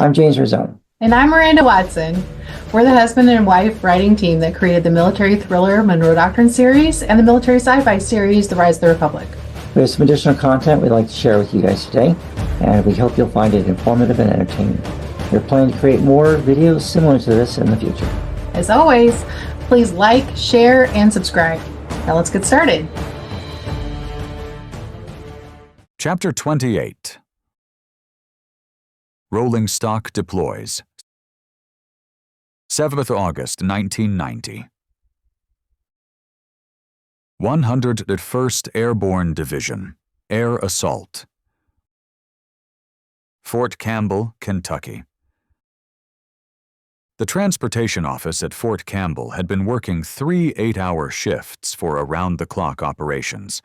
I'm James Rizzone. And I'm Miranda Watson. We're the husband and wife writing team that created the military thriller Monroe Doctrine series and the military sci-fi series The Rise of the Republic. We have some additional content we'd like to share with you guys today, and we hope you'll find it informative and entertaining. We're planning to create more videos similar to this in the future. As always, please like, share, and subscribe. Now let's get started. Chapter 28. Rolling Stock Deploys. 7th August 1990. 101st Airborne Division, Air Assault. Fort Campbell, Kentucky. The transportation office at Fort Campbell had been working 3 8-hour shifts for around-the-clock operations.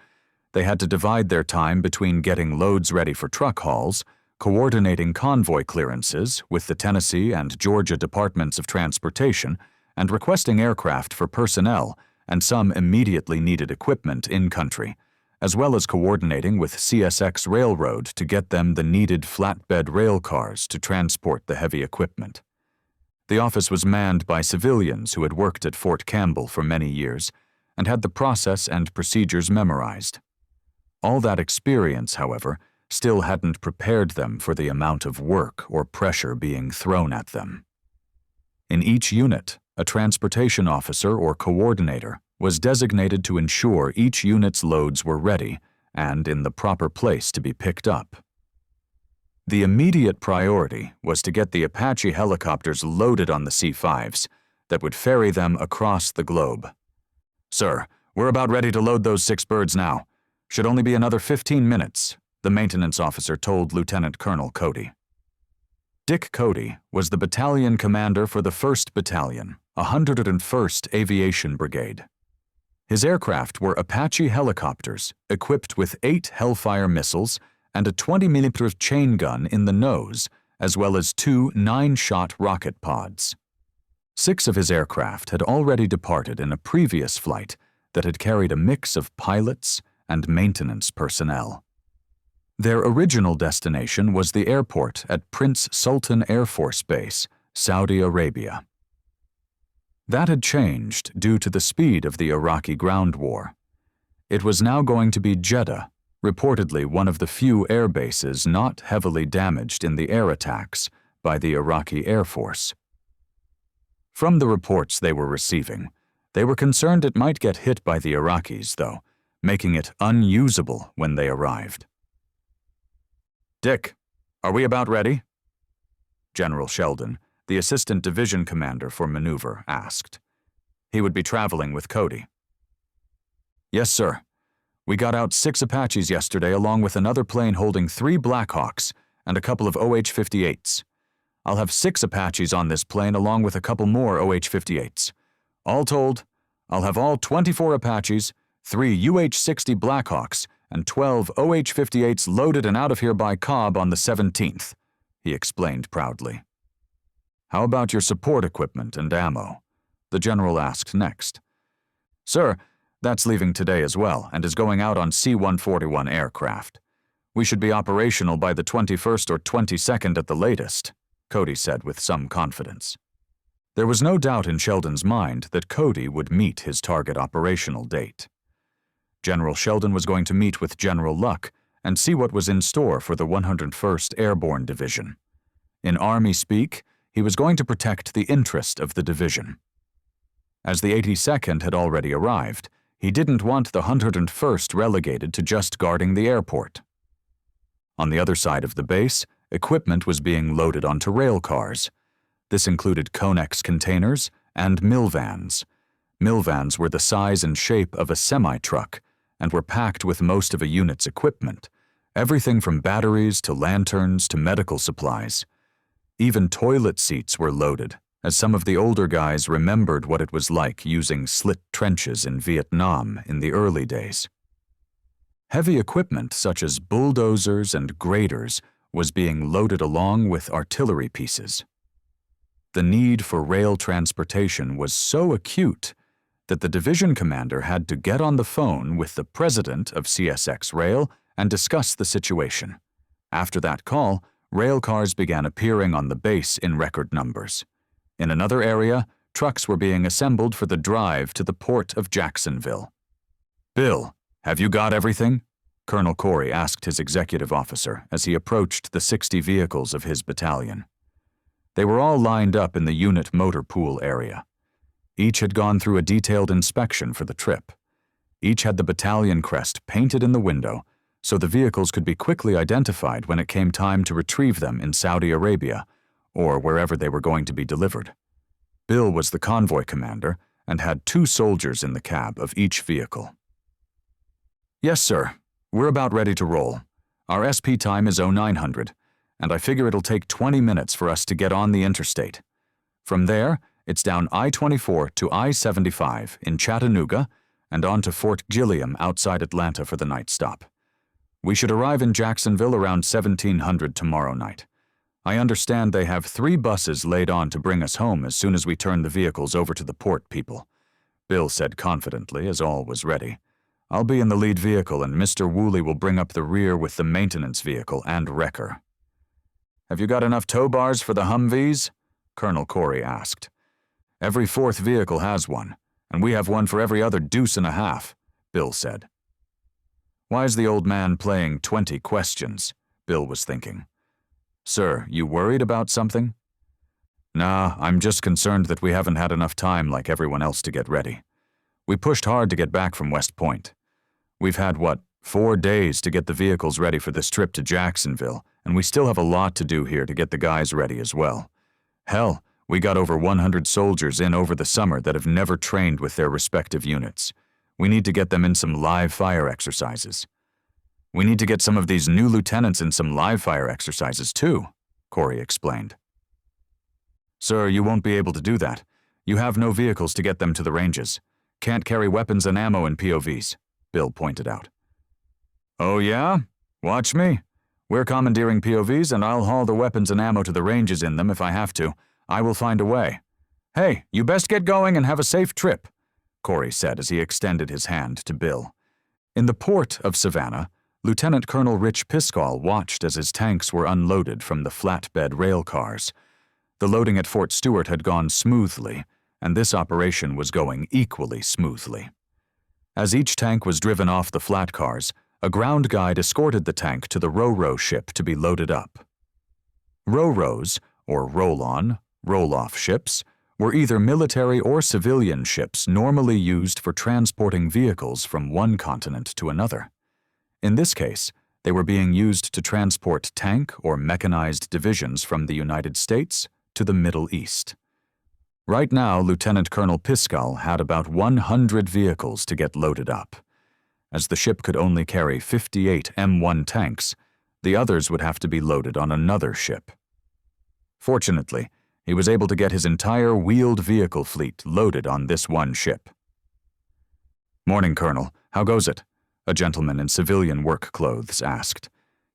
They had to divide their time between getting loads ready for truck hauls, coordinating convoy clearances with the Tennessee and Georgia Departments of Transportation, and requesting aircraft for personnel and some immediately needed equipment in-country, as well as coordinating with CSX Railroad to get them the needed flatbed rail cars to transport the heavy equipment. The office was manned by civilians who had worked at Fort Campbell for many years and had the process and procedures memorized. All that experience, however, still hadn't prepared them for the amount of work or pressure being thrown at them. In each unit, a transportation officer or coordinator was designated to ensure each unit's loads were ready and in the proper place to be picked up. The immediate priority was to get the Apache helicopters loaded on the C-5s that would ferry them across the globe. "Sir, we're about ready to load those 6 birds now. Should only be another 15 minutes, the maintenance officer told Lieutenant Colonel Cody. Dick Cody was the battalion commander for the 1st Battalion, 101st Aviation Brigade. His aircraft were Apache helicopters equipped with 8 Hellfire missiles and a 20mm chain gun in the nose, as well as 2 9-shot rocket pods. 6 of his aircraft had already departed in a previous flight that had carried a mix of pilots and maintenance personnel. Their original destination was the airport at Prince Sultan Air Force Base, Saudi Arabia. That had changed due to the speed of the Iraqi ground war. It was now going to be Jeddah, reportedly one of the few air bases not heavily damaged in the air attacks by the Iraqi Air Force. From the reports they were receiving, they were concerned it might get hit by the Iraqis, though, making it unusable when they arrived. "Dick, are we about ready?" General Sheldon, the assistant division commander for maneuver, asked. He would be traveling with Cody. "Yes, sir. We got out 6 Apaches yesterday along with another plane holding 3 Blackhawks and a couple of OH-58s. I'll have 6 Apaches on this plane along with a couple more OH-58s. All told, I'll have all 24 Apaches, 3 UH-60 Blackhawks, and 12 OH-58s loaded and out of here by Cobb on the 17th, he explained proudly. "How about your support equipment and ammo?" the general asked next. "Sir, that's leaving today as well and is going out on C-141 aircraft. We should be operational by the 21st or 22nd at the latest," Cody said with some confidence. There was no doubt in Sheldon's mind that Cody would meet his target operational date. General Sheldon was going to meet with General Luck and see what was in store for the 101st Airborne Division. In Army speak, he was going to protect the interest of the division. As the 82nd had already arrived, he didn't want the 101st relegated to just guarding the airport. On the other side of the base, equipment was being loaded onto rail cars. This included Conex containers and mill vans. Mill vans were the size and shape of a semi-truck and were packed with most of a unit's equipment, everything from batteries to lanterns to medical supplies. Even toilet seats were loaded, as some of the older guys remembered what it was like using slit trenches in Vietnam in the early days. Heavy equipment such as bulldozers and graders was being loaded along with artillery pieces. The need for rail transportation was so acute that the division commander had to get on the phone with the president of CSX Rail and discuss the situation. After that call, rail cars began appearing on the base in record numbers. In another area, trucks were being assembled for the drive to the port of Jacksonville. "Bill, have you got everything?" Colonel Cody asked his executive officer as he approached the 60 vehicles of his battalion. They were all lined up in the unit motor pool area. Each had gone through a detailed inspection for the trip. Each had the battalion crest painted in the window, so the vehicles could be quickly identified when it came time to retrieve them in Saudi Arabia or wherever they were going to be delivered. Bill was the convoy commander and had 2 soldiers in the cab of each vehicle. "Yes, sir. We're about ready to roll. Our SP time is 0900, and I figure it'll take 20 minutes for us to get on the interstate. From there, it's down I-24 to I-75 in Chattanooga and on to Fort Gilliam outside Atlanta for the night stop. We should arrive in Jacksonville around 1700 tomorrow night. I understand they have 3 buses laid on to bring us home as soon as we turn the vehicles over to the port people," Bill said confidently as all was ready. "I'll be in the lead vehicle and Mr. Woolley will bring up the rear with the maintenance vehicle and wrecker." "Have you got enough tow bars for the Humvees?" Colonel Cody asked. "Every 4th vehicle has one, and we have one for every other deuce and a half," Bill said. Why is the old man playing 20 questions? Bill was thinking. "Sir, you worried about something?" "Nah, I'm just concerned that we haven't had enough time like everyone else to get ready. We pushed hard to get back from West Point. We've had, 4 days to get the vehicles ready for this trip to Jacksonville, and we still have a lot to do here to get the guys ready as well. Hell, we got over 100 soldiers in over the summer that have never trained with their respective units. We need to get them in some live fire exercises. We need to get some of these new lieutenants in some live fire exercises too," Cody explained. "Sir, you won't be able to do that. You have no vehicles to get them to the ranges. Can't carry weapons and ammo in POVs," Bill pointed out. "Oh yeah? Watch me. We're commandeering POVs and I'll haul the weapons and ammo to the ranges in them if I have to. I will find a way. Hey, you best get going and have a safe trip," Cody said as he extended his hand to Bill. In the port of Savannah, Lieutenant Colonel Rich Piscall watched as his tanks were unloaded from the flatbed rail cars. The loading at Fort Stewart had gone smoothly, and this operation was going equally smoothly. As each tank was driven off the flat cars, a ground guide escorted the tank to the ro-ro ship to be loaded up. Ro-ros, or roll-on, roll-off ships, were either military or civilian ships normally used for transporting vehicles from one continent to another. In this case, they were being used to transport tank or mechanized divisions from the United States to the Middle East. Right now, Lieutenant Colonel Piscall had about 100 vehicles to get loaded up. As the ship could only carry 58 M1 tanks, the others would have to be loaded on another ship. Fortunately, he was able to get his entire wheeled vehicle fleet loaded on this one ship. "Morning, Colonel. How goes it?" a gentleman in civilian work clothes asked.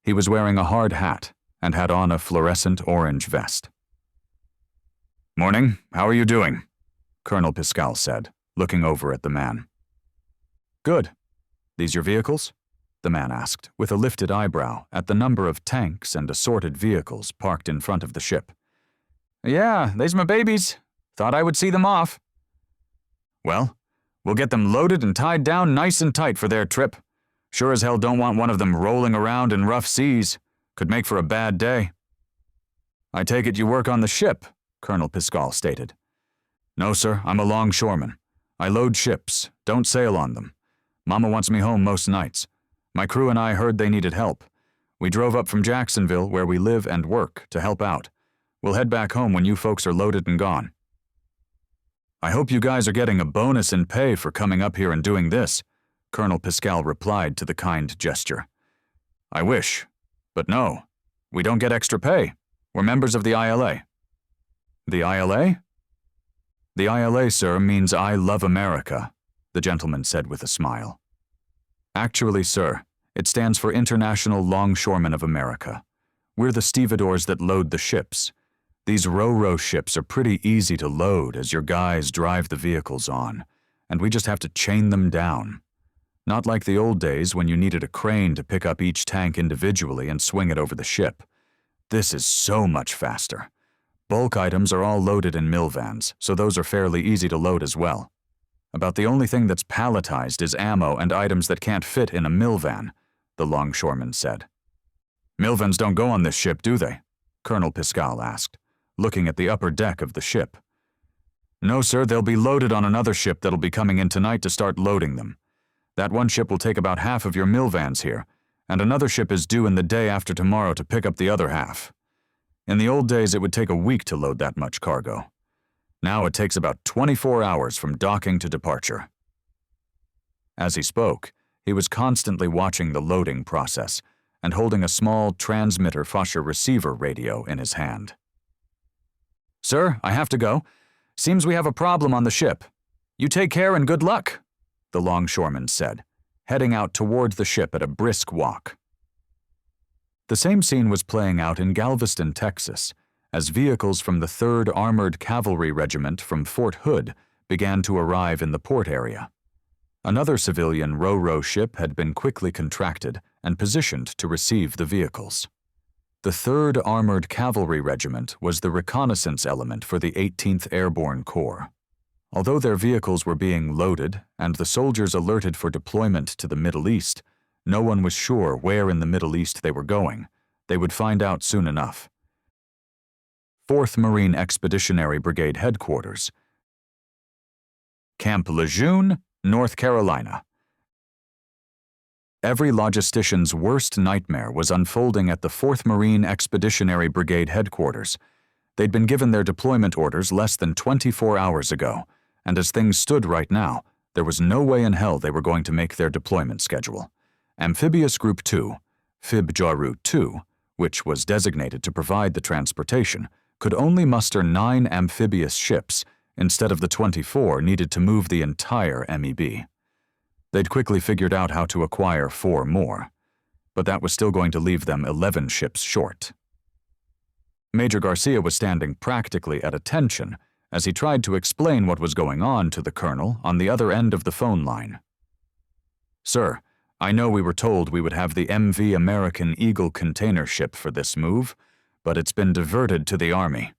He was wearing a hard hat and had on a fluorescent orange vest. "Morning. How are you doing?" Colonel Piscall said, looking over at the man. "Good. These your vehicles?" the man asked, with a lifted eyebrow at the number of tanks and assorted vehicles parked in front of the ship. "Yeah, they's my babies. Thought I would see them off." "Well, we'll get them loaded and tied down nice and tight for their trip. Sure as hell don't want one of them rolling around in rough seas. Could make for a bad day." "I take it you work on the ship," Colonel Piscall stated. "No, sir, I'm a longshoreman. I load ships, don't sail on them. Mama wants me home most nights. My crew and I heard they needed help. We drove up from Jacksonville, where we live and work, to help out. We'll head back home when you folks are loaded and gone." "I hope you guys are getting a bonus in pay for coming up here and doing this," Colonel Piscall replied to the kind gesture. "I wish, but no, we don't get extra pay. We're members of the ILA." "The ILA?" "The ILA, sir, means I love America," the gentleman said with a smile. "Actually, sir, it stands for International Longshoremen of America. We're the stevedores that load the ships. These ro-ro ships are pretty easy to load as your guys drive the vehicles on, and we just have to chain them down. Not like the old days when you needed a crane to pick up each tank individually and swing it over the ship. This is so much faster. Bulk items are all loaded in mill vans, so those are fairly easy to load as well. About the only thing that's palletized is ammo and items that can't fit in a mill van, the longshoreman said. Mill vans don't go on this ship, do they? Colonel Pascal asked, looking at the upper deck of the ship. No, sir, they'll be loaded on another ship that'll be coming in tonight to start loading them. That one ship will take about half of your mill vans here, and another ship is due in the day after tomorrow to pick up the other half. In the old days, it would take a week to load that much cargo. Now it takes about 24 hours from docking to departure. As he spoke, he was constantly watching the loading process and holding a small transmitter-Fosher receiver radio in his hand. Sir, I have to go. Seems we have a problem on the ship. You take care and good luck, the longshoreman said, heading out toward the ship at a brisk walk. The same scene was playing out in Galveston, Texas, as vehicles from the 3rd Armored Cavalry Regiment from Fort Hood began to arrive in the port area. Another civilian ro-ro ship had been quickly contracted and positioned to receive the vehicles. The 3rd Armored Cavalry Regiment was the reconnaissance element for the 18th Airborne Corps. Although their vehicles were being loaded and the soldiers alerted for deployment to the Middle East, no one was sure where in the Middle East they were going. They would find out soon enough. 4th Marine Expeditionary Brigade Headquarters, Camp Lejeune, North Carolina. Every logistician's worst nightmare was unfolding at the 4th Marine Expeditionary Brigade Headquarters. They'd been given their deployment orders less than 24 hours ago, and as things stood right now, there was no way in hell they were going to make their deployment schedule. Amphibious Group 2, Fib Jaru 2, which was designated to provide the transportation, could only muster 9 amphibious ships instead of the 24 needed to move the entire MEB. They'd quickly figured out how to acquire 4 more, but that was still going to leave them 11 ships short. Major Garcia was standing practically at attention as he tried to explain what was going on to the colonel on the other end of the phone line. Sir, I know we were told we would have the MV American Eagle container ship for this move, but it's been diverted to the Army.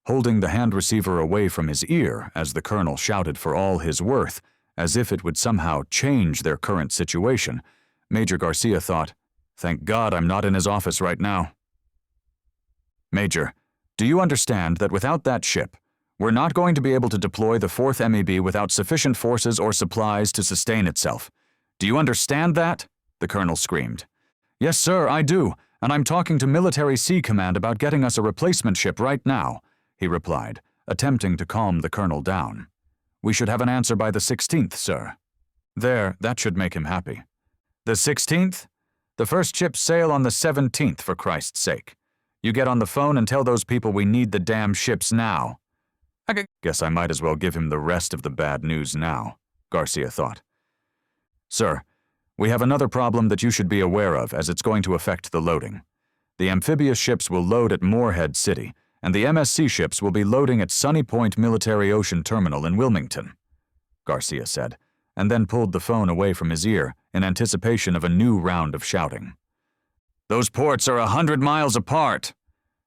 Holding the hand receiver away from his ear as the colonel shouted for all his worth, as if it would somehow change their current situation, Major Garcia thought, "Thank God I'm not in his office right now." Major, do you understand that without that ship, we're not going to be able to deploy the 4th MEB without sufficient forces or supplies to sustain itself? Do you understand that? The colonel screamed. Yes, sir, I do, and I'm talking to Military Sea Command about getting us a replacement ship right now, he replied, attempting to calm the colonel down. We should have an answer by the 16th, sir. There, that should make him happy. The 16th? The first ships sail on the 17th, for Christ's sake. You get on the phone and tell those people we need the damn ships now. I guess I might as well give him the rest of the bad news now, Garcia thought. Sir, we have another problem that you should be aware of as it's going to affect the loading. The amphibious ships will load at Morehead City, and the MSC ships will be loading at Sunny Point Military Ocean Terminal in Wilmington, Garcia said, and then pulled the phone away from his ear in anticipation of a new round of shouting. Those ports are 100 miles apart.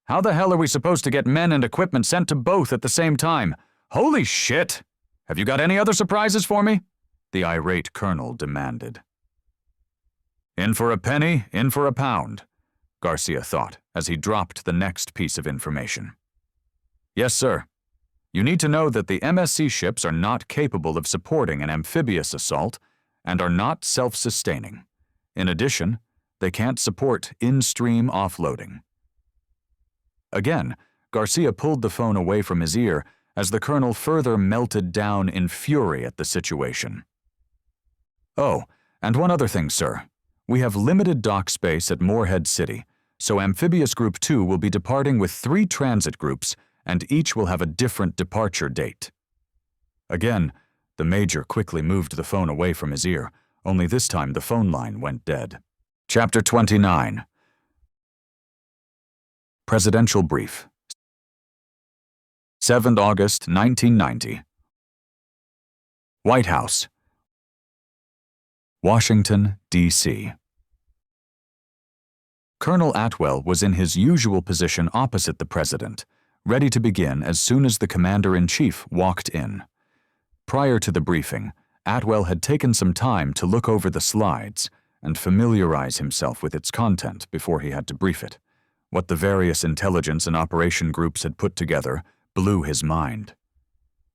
How the hell are we supposed to get men and equipment sent to both at the same time? Holy shit! Have you got any other surprises for me? The irate colonel demanded. In for a penny, in for a pound, Garcia thought as he dropped the next piece of information. Yes, sir. You need to know that the MSC ships are not capable of supporting an amphibious assault and are not self-sustaining. In addition, they can't support in-stream offloading. Again, Garcia pulled the phone away from his ear as the colonel further melted down in fury at the situation. Oh, and one other thing, sir. We have limited dock space at Morehead City, so Amphibious Group 2 will be departing with 3 transit groups, and each will have a different departure date. Again, the major quickly moved the phone away from his ear, only this time the phone line went dead. Chapter 29. Presidential Brief. 7 August 1990. White House, Washington, D.C. Colonel Atwell was in his usual position opposite the president, ready to begin as soon as the commander-in-chief walked in. Prior to the briefing, Atwell had taken some time to look over the slides and familiarize himself with its content before he had to brief it. What the various intelligence and operation groups had put together blew his mind.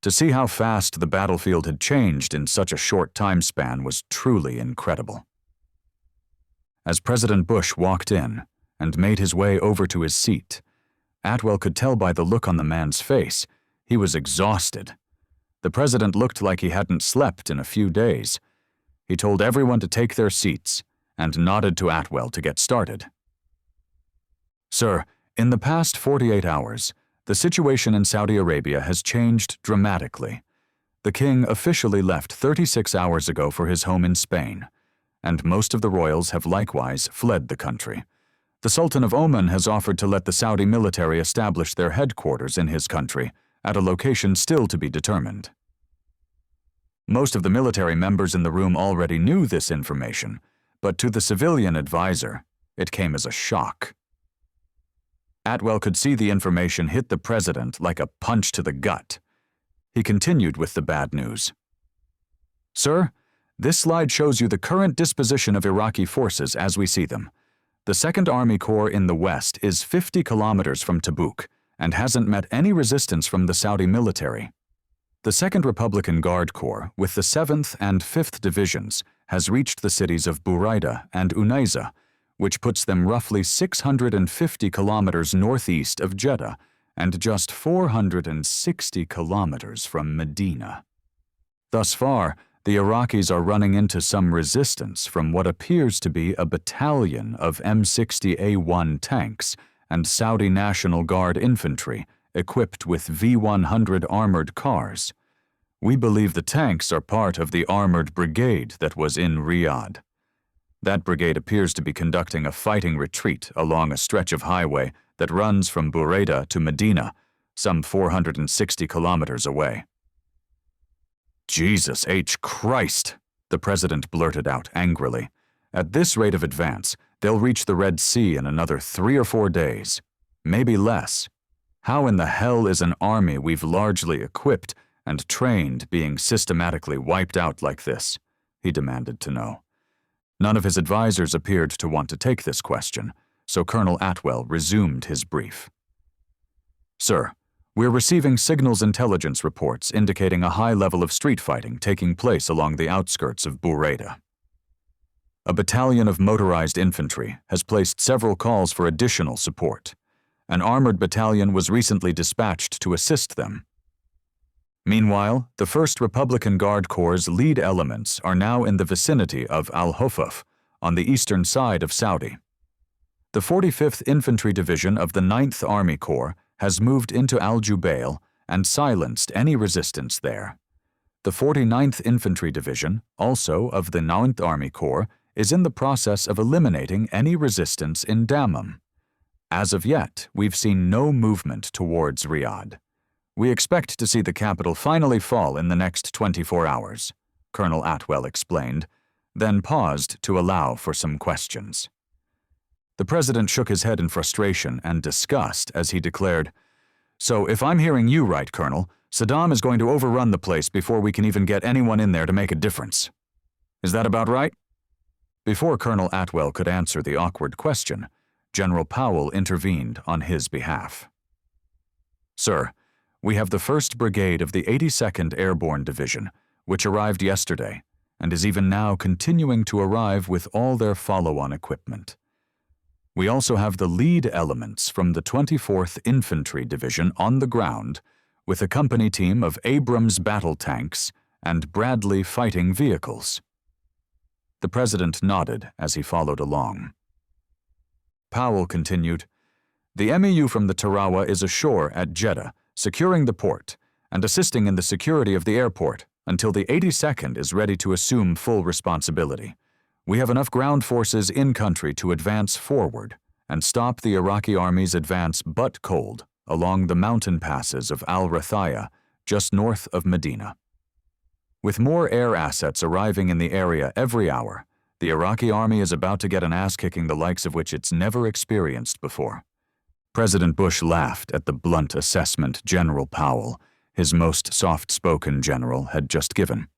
To see how fast the battlefield had changed in such a short time span was truly incredible. As President Bush walked in and made his way over to his seat, Atwell could tell by the look on the man's face he was exhausted. The president looked like he hadn't slept in a few days. He told everyone to take their seats and nodded to Atwell to get started. "Sir, in the past 48 hours, the situation in Saudi Arabia has changed dramatically. The king officially left 36 hours ago for his home in Spain, and most of the royals have likewise fled the country. The Sultan of Oman has offered to let the Saudi military establish their headquarters in his country, at a location still to be determined." Most of the military members in the room already knew this information, but to the civilian advisor, it came as a shock. Atwell could see the information hit the president like a punch to the gut. He continued with the bad news. "Sir, this slide shows you the current disposition of Iraqi forces as we see them. The 2nd Army Corps in the west is 50 kilometers from Tabuk and hasn't met any resistance from the Saudi military. The 2nd Republican Guard Corps, with the 7th and 5th Divisions, has reached the cities of Buraida and Unayza, which puts them roughly 650 kilometers northeast of Jeddah and just 460 kilometers from Medina. Thus far, the Iraqis are running into some resistance from what appears to be a battalion of M60A1 tanks and Saudi National Guard infantry equipped with V-100 armored cars. We believe the tanks are part of the armored brigade that was in Riyadh. That brigade appears to be conducting a fighting retreat along a stretch of highway that runs from Buraida to Medina, some 460 kilometers away." "Jesus H. Christ," the president blurted out angrily. "At this rate of advance, they'll reach the Red Sea in another 3 or 4 days, maybe less. How in the hell is an army we've largely equipped and trained being systematically wiped out like this?" he demanded to know. None of his advisors appeared to want to take this question, so Colonel Atwell resumed his brief. "Sir, we're receiving signals intelligence reports indicating a high level of street fighting taking place along the outskirts of Buraida. A battalion of motorized infantry has placed several calls for additional support. An armored battalion was recently dispatched to assist them. Meanwhile, the 1st Republican Guard Corps' lead elements are now in the vicinity of Al-Hufaf, on the eastern side of Saudi. The 45th Infantry Division of the 9th Army Corps has moved into Al-Jubail and silenced any resistance there. The 49th Infantry Division, also of the 9th Army Corps, is in the process of eliminating any resistance in Dammam. As of yet, we've seen no movement towards Riyadh. We expect to see the capital finally fall in the next 24 hours, Colonel Atwell explained, then paused to allow for some questions. The president shook his head in frustration and disgust as he declared, "So if I'm hearing you right, Colonel, Saddam is going to overrun the place before we can even get anyone in there to make a difference. Is that about right?" Before Colonel Atwell could answer the awkward question, General Powell intervened on his behalf. "Sir, we have the 1st Brigade of the 82nd Airborne Division, which arrived yesterday and is even now continuing to arrive with all their follow-on equipment. We also have the lead elements from the 24th Infantry Division on the ground with a company team of Abrams battle tanks and Bradley fighting vehicles." The president nodded as he followed along. Powell continued, "The MEU from the Tarawa is ashore at Jeddah, securing the port and assisting in the security of the airport until the 82nd is ready to assume full responsibility. We have enough ground forces in country to advance forward and stop the Iraqi army's advance butt cold along the mountain passes of Al-Rathaya, just north of Medina. With more air assets arriving in the area every hour, The Iraqi army is about to get an ass-kicking the likes of which it's never experienced before. President Bush laughed at the blunt assessment General Powell, his most soft-spoken general, had just given.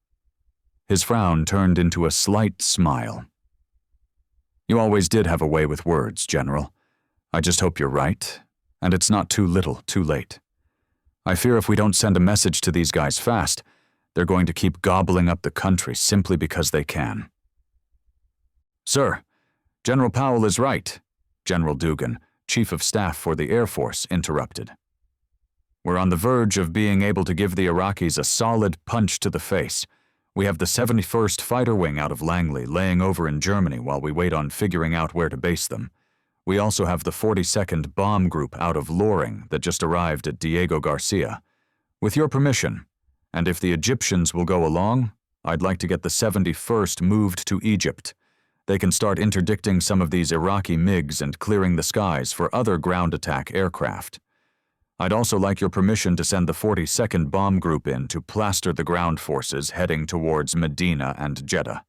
His frown turned into a slight smile. You always did have a way with words, General. I just hope you're right, and it's not too little, too late. I fear if we don't send a message to these guys fast, they're going to keep gobbling up the country simply because they can. Sir, General Powell is right, General Dugan, Chief of Staff for the Air Force, interrupted. We're on the verge of being able to give the Iraqis a solid punch to the face. We have the 71st Fighter Wing out of Langley laying over in Germany while we wait on figuring out where to base them. We also have the 42nd Bomb Group out of Loring that just arrived at Diego Garcia. With your permission, and if the Egyptians will go along, I'd like to get the 71st moved to Egypt. They can start interdicting some of these Iraqi MiGs and clearing the skies for other ground attack aircraft. I'd also like your permission to send the 42nd Bomb Group in to plaster the ground forces heading towards Medina and Jeddah.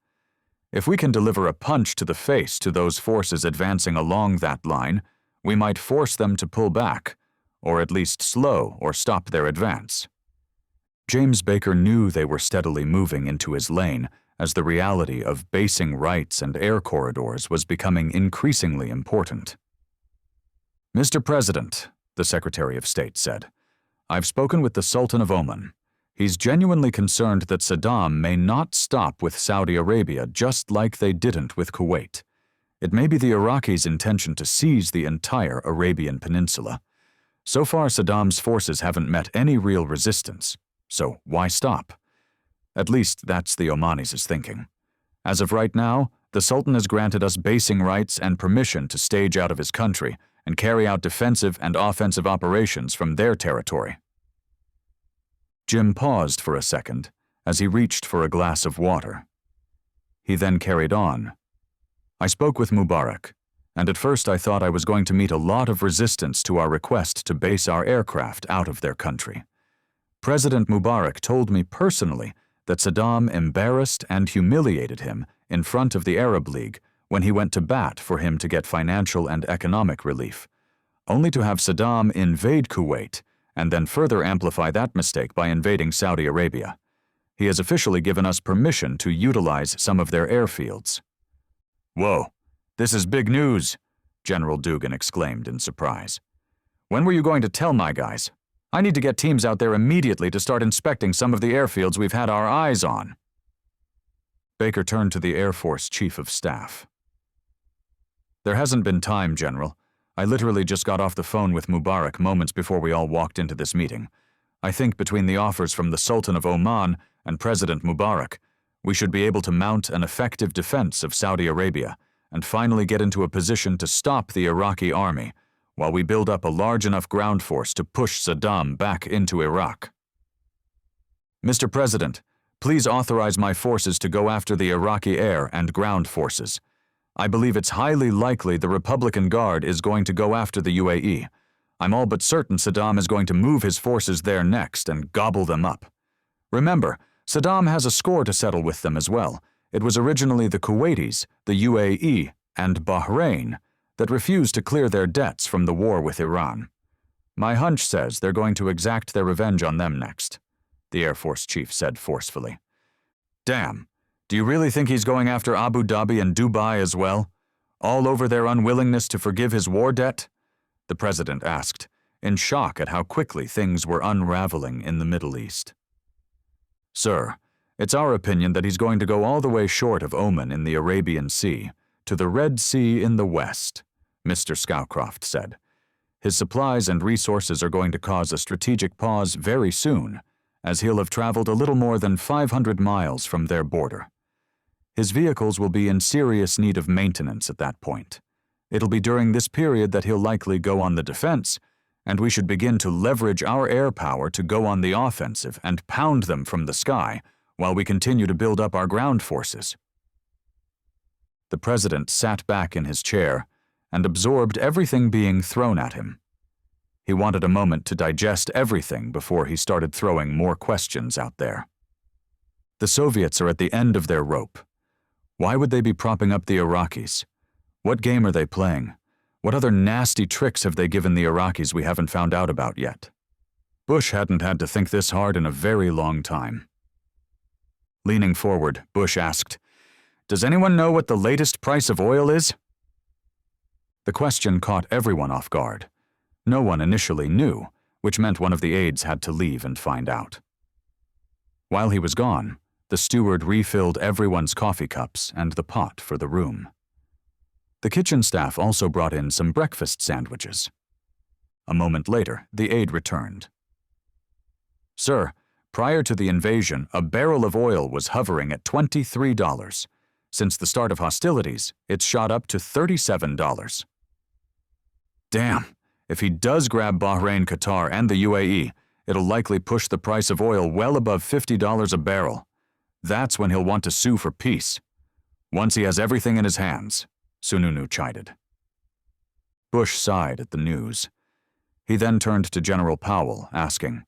If we can deliver a punch to the face to those forces advancing along that line, we might force them to pull back, or at least slow or stop their advance. James Baker knew they were steadily moving into his lane as the reality of basing rights and air corridors was becoming increasingly important. Mr. President, the Secretary of State said, I've spoken with the Sultan of Oman. He's genuinely concerned that Saddam may not stop with Saudi Arabia just like they didn't with Kuwait. It may be the Iraqis' intention to seize the entire Arabian Peninsula. So far, Saddam's forces haven't met any real resistance, so why stop? At least that's the Omanis' thinking. As of right now, the Sultan has granted us basing rights and permission to stage out of his country and carry out defensive and offensive operations from their territory. Jim paused for a second as he reached for a glass of water. He then carried on. I spoke with Mubarak, and at first I thought I was going to meet a lot of resistance to our request to base our aircraft out of their country. President Mubarak told me personally that Saddam embarrassed and humiliated him in front of the Arab League when he went to bat for him to get financial and economic relief, only to have Saddam invade Kuwait and then further amplify that mistake by invading Saudi Arabia. He has officially given us permission to utilize some of their airfields. Whoa, this is big news, General Dugan exclaimed in surprise. When were you going to tell my guys? I need to get teams out there immediately to start inspecting some of the airfields we've had our eyes on. Baker turned to the Air Force Chief of Staff. There hasn't been time, General. I literally just got off the phone with Mubarak moments before we all walked into this meeting. I think between the offers from the Sultan of Oman and President Mubarak, we should be able to mount an effective defense of Saudi Arabia and finally get into a position to stop the Iraqi army while we build up a large enough ground force to push Saddam back into Iraq. Mr. President, please authorize my forces to go after the Iraqi air and ground forces. I believe it's highly likely the Republican Guard is going to go after the UAE. I'm all but certain Saddam is going to move his forces there next and gobble them up. Remember, Saddam has a score to settle with them as well. It was originally the Kuwaitis, the UAE, and Bahrain that refused to clear their debts from the war with Iran. My hunch says they're going to exact their revenge on them next, the Air Force Chief said forcefully. Damn. Do you really think he's going after Abu Dhabi and Dubai as well? All over their unwillingness to forgive his war debt? The President asked, in shock at how quickly things were unraveling in the Middle East. Sir, it's our opinion that he's going to go all the way short of Oman in the Arabian Sea, to the Red Sea in the west, Mr. Scowcroft said. His supplies and resources are going to cause a strategic pause very soon, as he'll have traveled a little more than 500 miles from their border. His vehicles will be in serious need of maintenance at that point. It'll be during this period that he'll likely go on the defense, and we should begin to leverage our air power to go on the offensive and pound them from the sky while we continue to build up our ground forces. The President sat back in his chair and absorbed everything being thrown at him. He wanted a moment to digest everything before he started throwing more questions out there. The Soviets are at the end of their rope. Why would they be propping up the Iraqis? What game are they playing? What other nasty tricks have they given the Iraqis we haven't found out about yet? Bush hadn't had to think this hard in a very long time. Leaning forward, Bush asked, "Does anyone know what the latest price of oil is?" The question caught everyone off guard. No one initially knew, which meant one of the aides had to leave and find out. While he was gone, the steward refilled everyone's coffee cups and the pot for the room. The kitchen staff also brought in some breakfast sandwiches. A moment later, the aide returned. "Sir, prior to the invasion, a barrel of oil was hovering at $23. Since the start of hostilities, it's shot up to $37. Damn, if he does grab Bahrain, Qatar, and the UAE, it'll likely push the price of oil well above $50 a barrel. That's when he'll want to sue for peace. Once he has everything in his hands," Sununu chided. Bush sighed at the news. He then turned to General Powell, asking,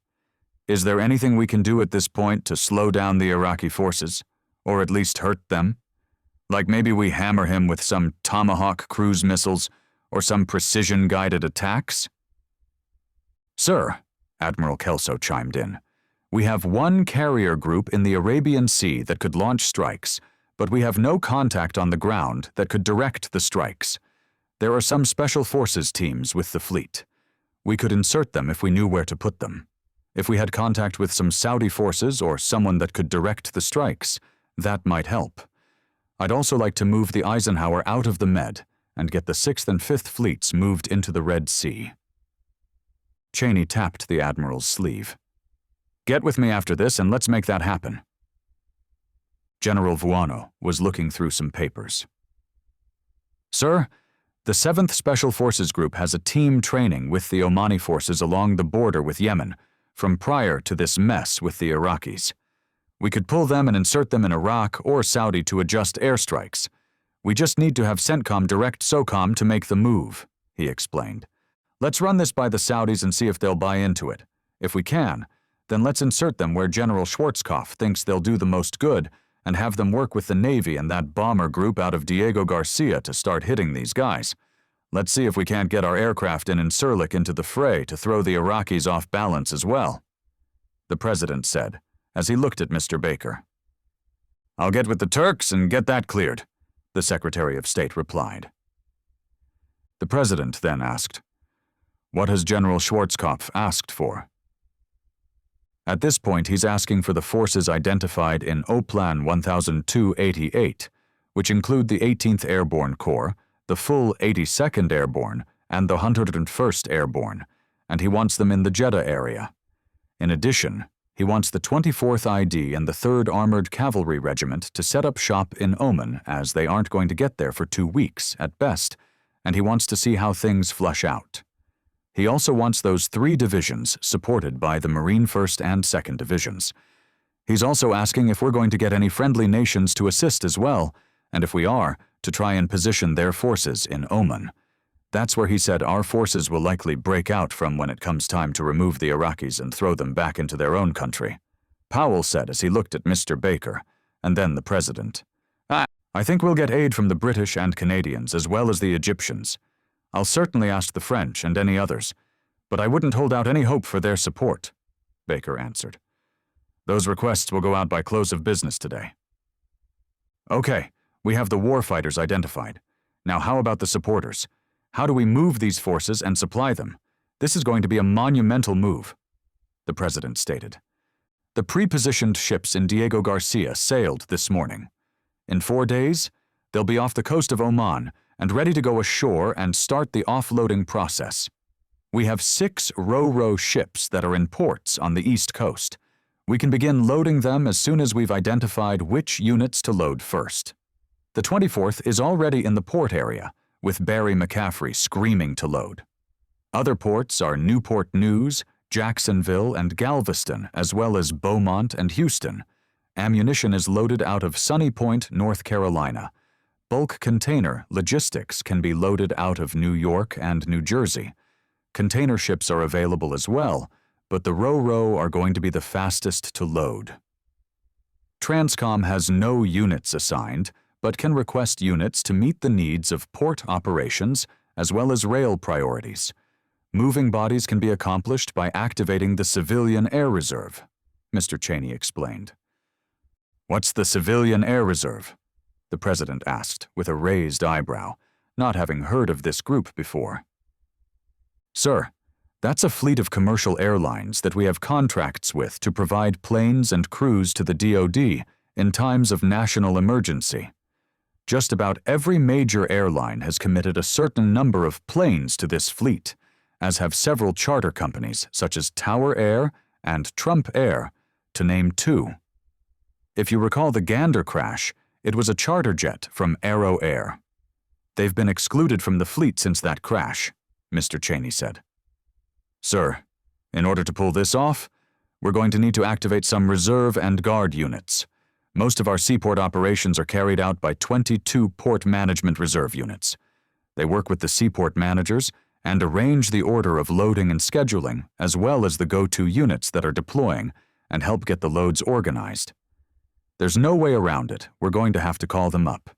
"Is there anything we can do at this point to slow down the Iraqi forces, or at least hurt them? Like maybe we hammer him with some Tomahawk cruise missiles or some precision-guided attacks?" "Sir," Admiral Kelso chimed in, "we have one carrier group in the Arabian Sea that could launch strikes, but we have no contact on the ground that could direct the strikes. There are some special forces teams with the fleet. We could insert them if we knew where to put them. If we had contact with some Saudi forces or someone that could direct the strikes, that might help. I'd also like to move the Eisenhower out of the Med and get the 6th and 5th Fleets moved into the Red Sea." Cheney tapped the Admiral's sleeve. "Get with me after this and let's make that happen." General Vuano was looking through some papers. "Sir, the 7th Special Forces Group has a team training with the Omani forces along the border with Yemen from prior to this mess with the Iraqis. We could pull them and insert them in Iraq or Saudi to adjust airstrikes. We just need to have CENTCOM direct SOCOM to make the move," he explained. "Let's run this by the Saudis and see if they'll buy into it. If we can, then let's insert them where General Schwarzkopf thinks they'll do the most good and have them work with the Navy and that bomber group out of Diego Garcia to start hitting these guys. Let's see if we can't get our aircraft in Incirlik into the fray to throw the Iraqis off balance as well," the President said as he looked at Mr. Baker. "I'll get with the Turks and get that cleared," the Secretary of State replied. The President then asked, "What has General Schwarzkopf asked for?" At this point, he's asking for the forces identified in OPLAN 1288, which include the 18th Airborne Corps, the full 82nd Airborne, and the 101st Airborne, and he wants them in the Jeddah area. In addition, he wants the 24th ID and the 3rd Armored Cavalry Regiment to set up shop in Oman, as they aren't going to get there for 2 weeks, at best, and he wants to see how things flush out. He also wants those 3 divisions supported by the Marine 1st and 2nd Divisions. He's also asking if we're going to get any friendly nations to assist as well, and if we are, to try and position their forces in Oman. That's where he said our forces will likely break out from when it comes time to remove the Iraqis and throw them back into their own country," Powell said as he looked at Mr. Baker, and then the President. I think we'll get aid from the British and Canadians as well as the Egyptians. I'll certainly ask the French and any others, but I wouldn't hold out any hope for their support," Baker answered. "Those requests will go out by close of business today." "Okay, we have the warfighters identified. Now how about the supporters? How do we move these forces and supply them? This is going to be a monumental move," the President stated. "The pre-positioned ships in Diego Garcia sailed this morning. In 4 days, they'll be off the coast of Oman and ready to go ashore and start the offloading process. We have 6 ro-ro ships that are in ports on the East Coast. We can begin loading them as soon as we've identified which units to load first. The 24th is already in the port area, with Barry McCaffrey screaming to load. Other ports are Newport News, Jacksonville, and Galveston, as well as Beaumont and Houston. Ammunition is loaded out of Sunny Point, North Carolina. Bulk container logistics can be loaded out of New York and New Jersey. Container ships are available as well, but the ro-ro are going to be the fastest to load. Transcom has no units assigned, but can request units to meet the needs of port operations as well as rail priorities. Moving bodies can be accomplished by activating the Civilian Air Reserve, Mr. Cheney explained. What's the Civilian Air Reserve? The President asked with a raised eyebrow, not having heard of this group before. Sir, that's a fleet of commercial airlines that we have contracts with to provide planes and crews to the DoD in times of national emergency. Just about every major airline has committed a certain number of planes to this fleet, as have several charter companies such as Tower Air and Trump Air, to name two. If you recall the Gander crash, it was a charter jet from Aero Air. They've been excluded from the fleet since that crash, Mr. Cheney said. Sir, in order to pull this off, we're going to need to activate some reserve and guard units. Most of our seaport operations are carried out by 22 Port Management Reserve units. They work with the seaport managers and arrange the order of loading and scheduling, as well as the go-to units that are deploying, and help get the loads organized. There's no way around it. We're going to have to call them up.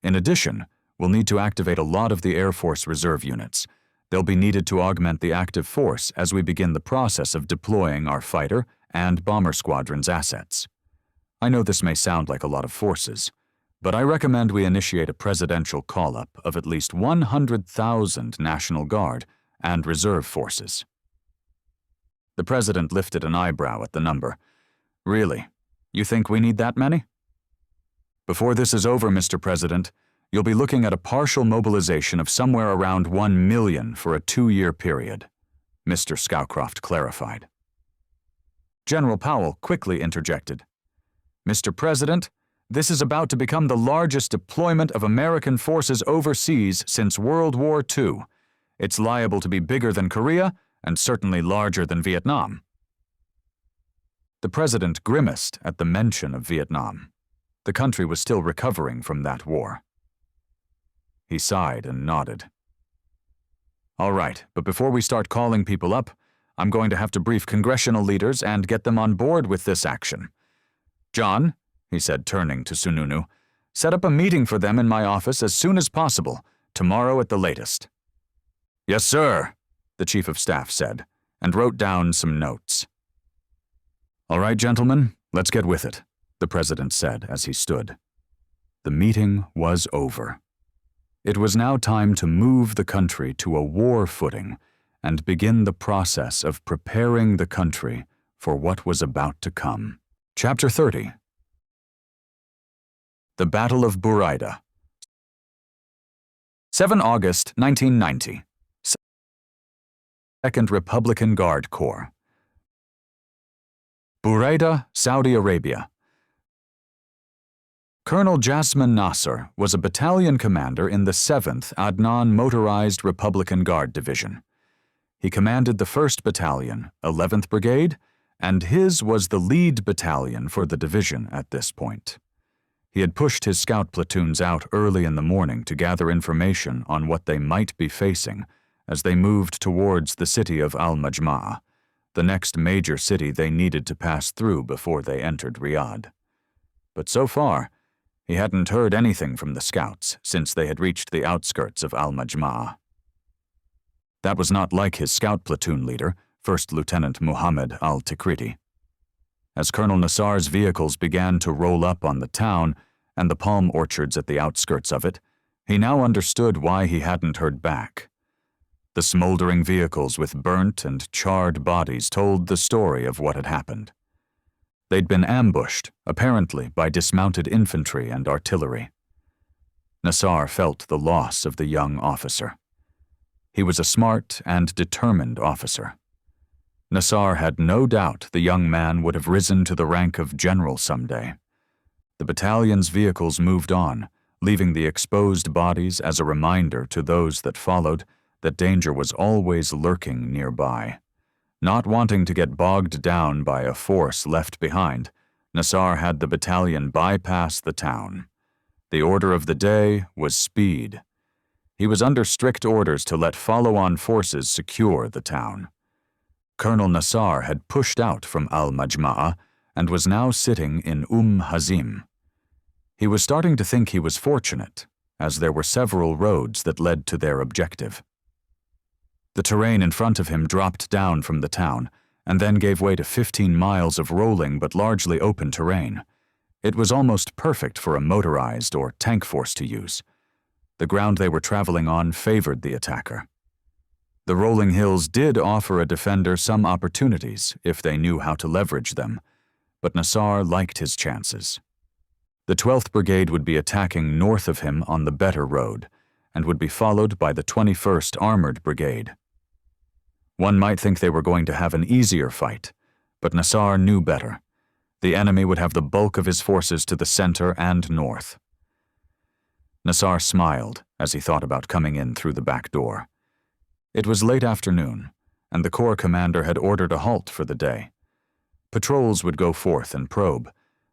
In addition, we'll need to activate a lot of the Air Force Reserve units. They'll be needed to augment the active force as we begin the process of deploying our fighter and bomber squadron's assets. I know this may sound like a lot of forces, but I recommend we initiate a presidential call-up of at least 100,000 National Guard and Reserve forces. The President lifted an eyebrow at the number. Really? You think we need that many? Before this is over, Mr. President, you'll be looking at a partial mobilization of somewhere around 1 million for a 2-year period, Mr. Scowcroft clarified. General Powell quickly interjected. Mr. President, this is about to become the largest deployment of American forces overseas since World War II. It's liable to be bigger than Korea and certainly larger than Vietnam. The President grimaced at the mention of Vietnam. The country was still recovering from that war. He sighed and nodded. All right, but before we start calling people up, I'm going to have to brief congressional leaders and get them on board with this action. John, he said, turning to Sununu, set up a meeting for them in my office as soon as possible, tomorrow at the latest. Yes, sir, the Chief of Staff said, and wrote down some notes. All right, gentlemen, let's get with it, the President said as he stood. The meeting was over. It was now time to move the country to a war footing and begin the process of preparing the country for what was about to come. Chapter 30. The Battle of Buraida. 7 August 1990. 2nd Republican Guard Corps. Buraida, Saudi Arabia. Colonel Jasmine Nasser was a battalion commander in the 7th Adnan Motorized Republican Guard Division. He commanded the 1st Battalion, 11th Brigade, and his was the lead battalion for the division at this point. He had pushed his scout platoons out early in the morning to gather information on what they might be facing as they moved towards the city of Al-Majma'a, the next major city they needed to pass through before they entered Riyadh. But so far, he hadn't heard anything from the scouts since they had reached the outskirts of Al-Majma'a. That was not like his scout platoon leader, First Lieutenant Muhammad al-Tikriti. As Colonel Nassar's vehicles began to roll up on the town and the palm orchards at the outskirts of it, he now understood why he hadn't heard back. The smoldering vehicles with burnt and charred bodies told the story of what had happened. They'd been ambushed, apparently by dismounted infantry and artillery. Nassar felt the loss of the young officer. He was a smart and determined officer. Nassar had no doubt the young man would have risen to the rank of general someday. The battalion's vehicles moved on, leaving the exposed bodies as a reminder to those that followed that danger was always lurking nearby. Not wanting to get bogged down by a force left behind, Nassar had the battalion bypass the town. The order of the day was speed. He was under strict orders to let follow-on forces secure the town. Colonel Nassar had pushed out from Al-Majma'a and was now sitting in Hazim. He was starting to think he was fortunate, as there were several roads that led to their objective. The terrain in front of him dropped down from the town, and then gave way to 15 miles of rolling but largely open terrain. It was almost perfect for a motorized or tank force to use. The ground they were traveling on favored the attacker. The rolling hills did offer a defender some opportunities if they knew how to leverage them, but Nassar liked his chances. The 12th Brigade would be attacking north of him on the better road, and would be followed by the 21st Armored Brigade. One might think they were going to have an easier fight, but Nassar knew better. The enemy would have the bulk of his forces to the center and north. Nassar smiled as he thought about coming in through the back door. It was late afternoon, and the Corps commander had ordered a halt for the day. Patrols would go forth and probe,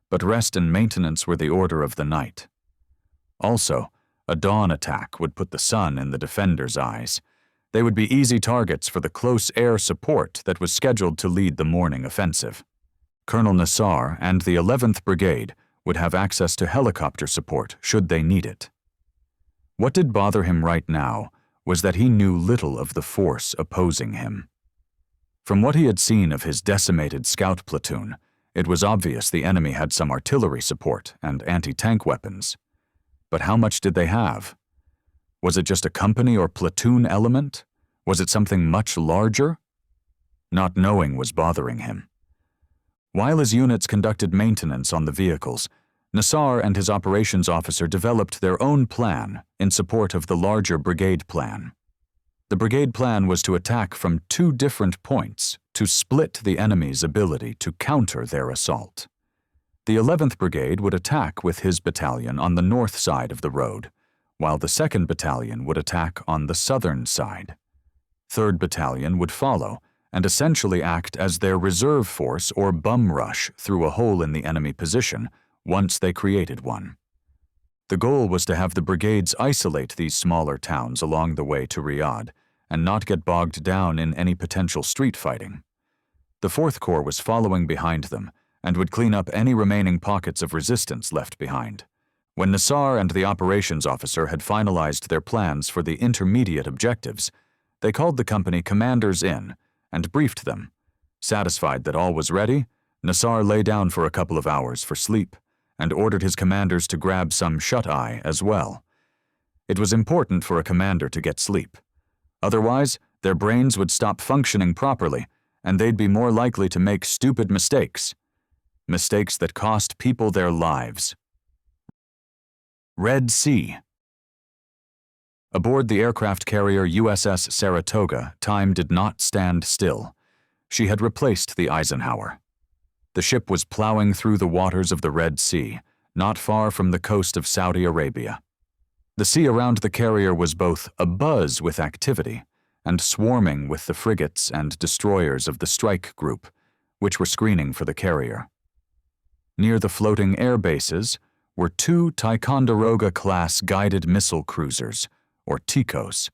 but rest and maintenance were the order of the night. Also, a dawn attack would put the sun in the defenders' eyes. They would be easy targets for the close air support that was scheduled to lead the morning offensive. Colonel Nassar and the 11th Brigade would have access to helicopter support should they need it. What did bother him right now was that he knew little of the force opposing him. From what he had seen of his decimated scout platoon, it was obvious the enemy had some artillery support and anti-tank weapons. But how much did they have? Was it just a company or platoon element? Was it something much larger? Not knowing was bothering him. While his units conducted maintenance on the vehicles, Nassar and his operations officer developed their own plan in support of the larger brigade plan. The brigade plan was to attack from two different points to split the enemy's ability to counter their assault. The 11th Brigade would attack with his battalion on the north side of the road, while the 2nd Battalion would attack on the southern side. 3rd Battalion would follow and essentially act as their reserve force or bum rush through a hole in the enemy position once they created one. The goal was to have the brigades isolate these smaller towns along the way to Riyadh and not get bogged down in any potential street fighting. The 4th Corps was following behind them and would clean up any remaining pockets of resistance left behind. When Nassar and the operations officer had finalized their plans for the intermediate objectives, they called the company commanders in and briefed them. Satisfied that all was ready, Nassar lay down for a couple of hours for sleep and ordered his commanders to grab some shut-eye as well. It was important for a commander to get sleep. Otherwise, their brains would stop functioning properly, and they'd be more likely to make stupid mistakes. Mistakes that cost people their lives. Red Sea. Aboard the aircraft carrier USS Saratoga, time did not stand still. She had replaced the Eisenhower. The ship was plowing through the waters of the Red Sea, not far from the coast of Saudi Arabia. The sea around the carrier was both abuzz with activity and swarming with the frigates and destroyers of the strike group, which were screening for the carrier. Near the floating air bases were two Ticonderoga-class guided missile cruisers, or TICOs.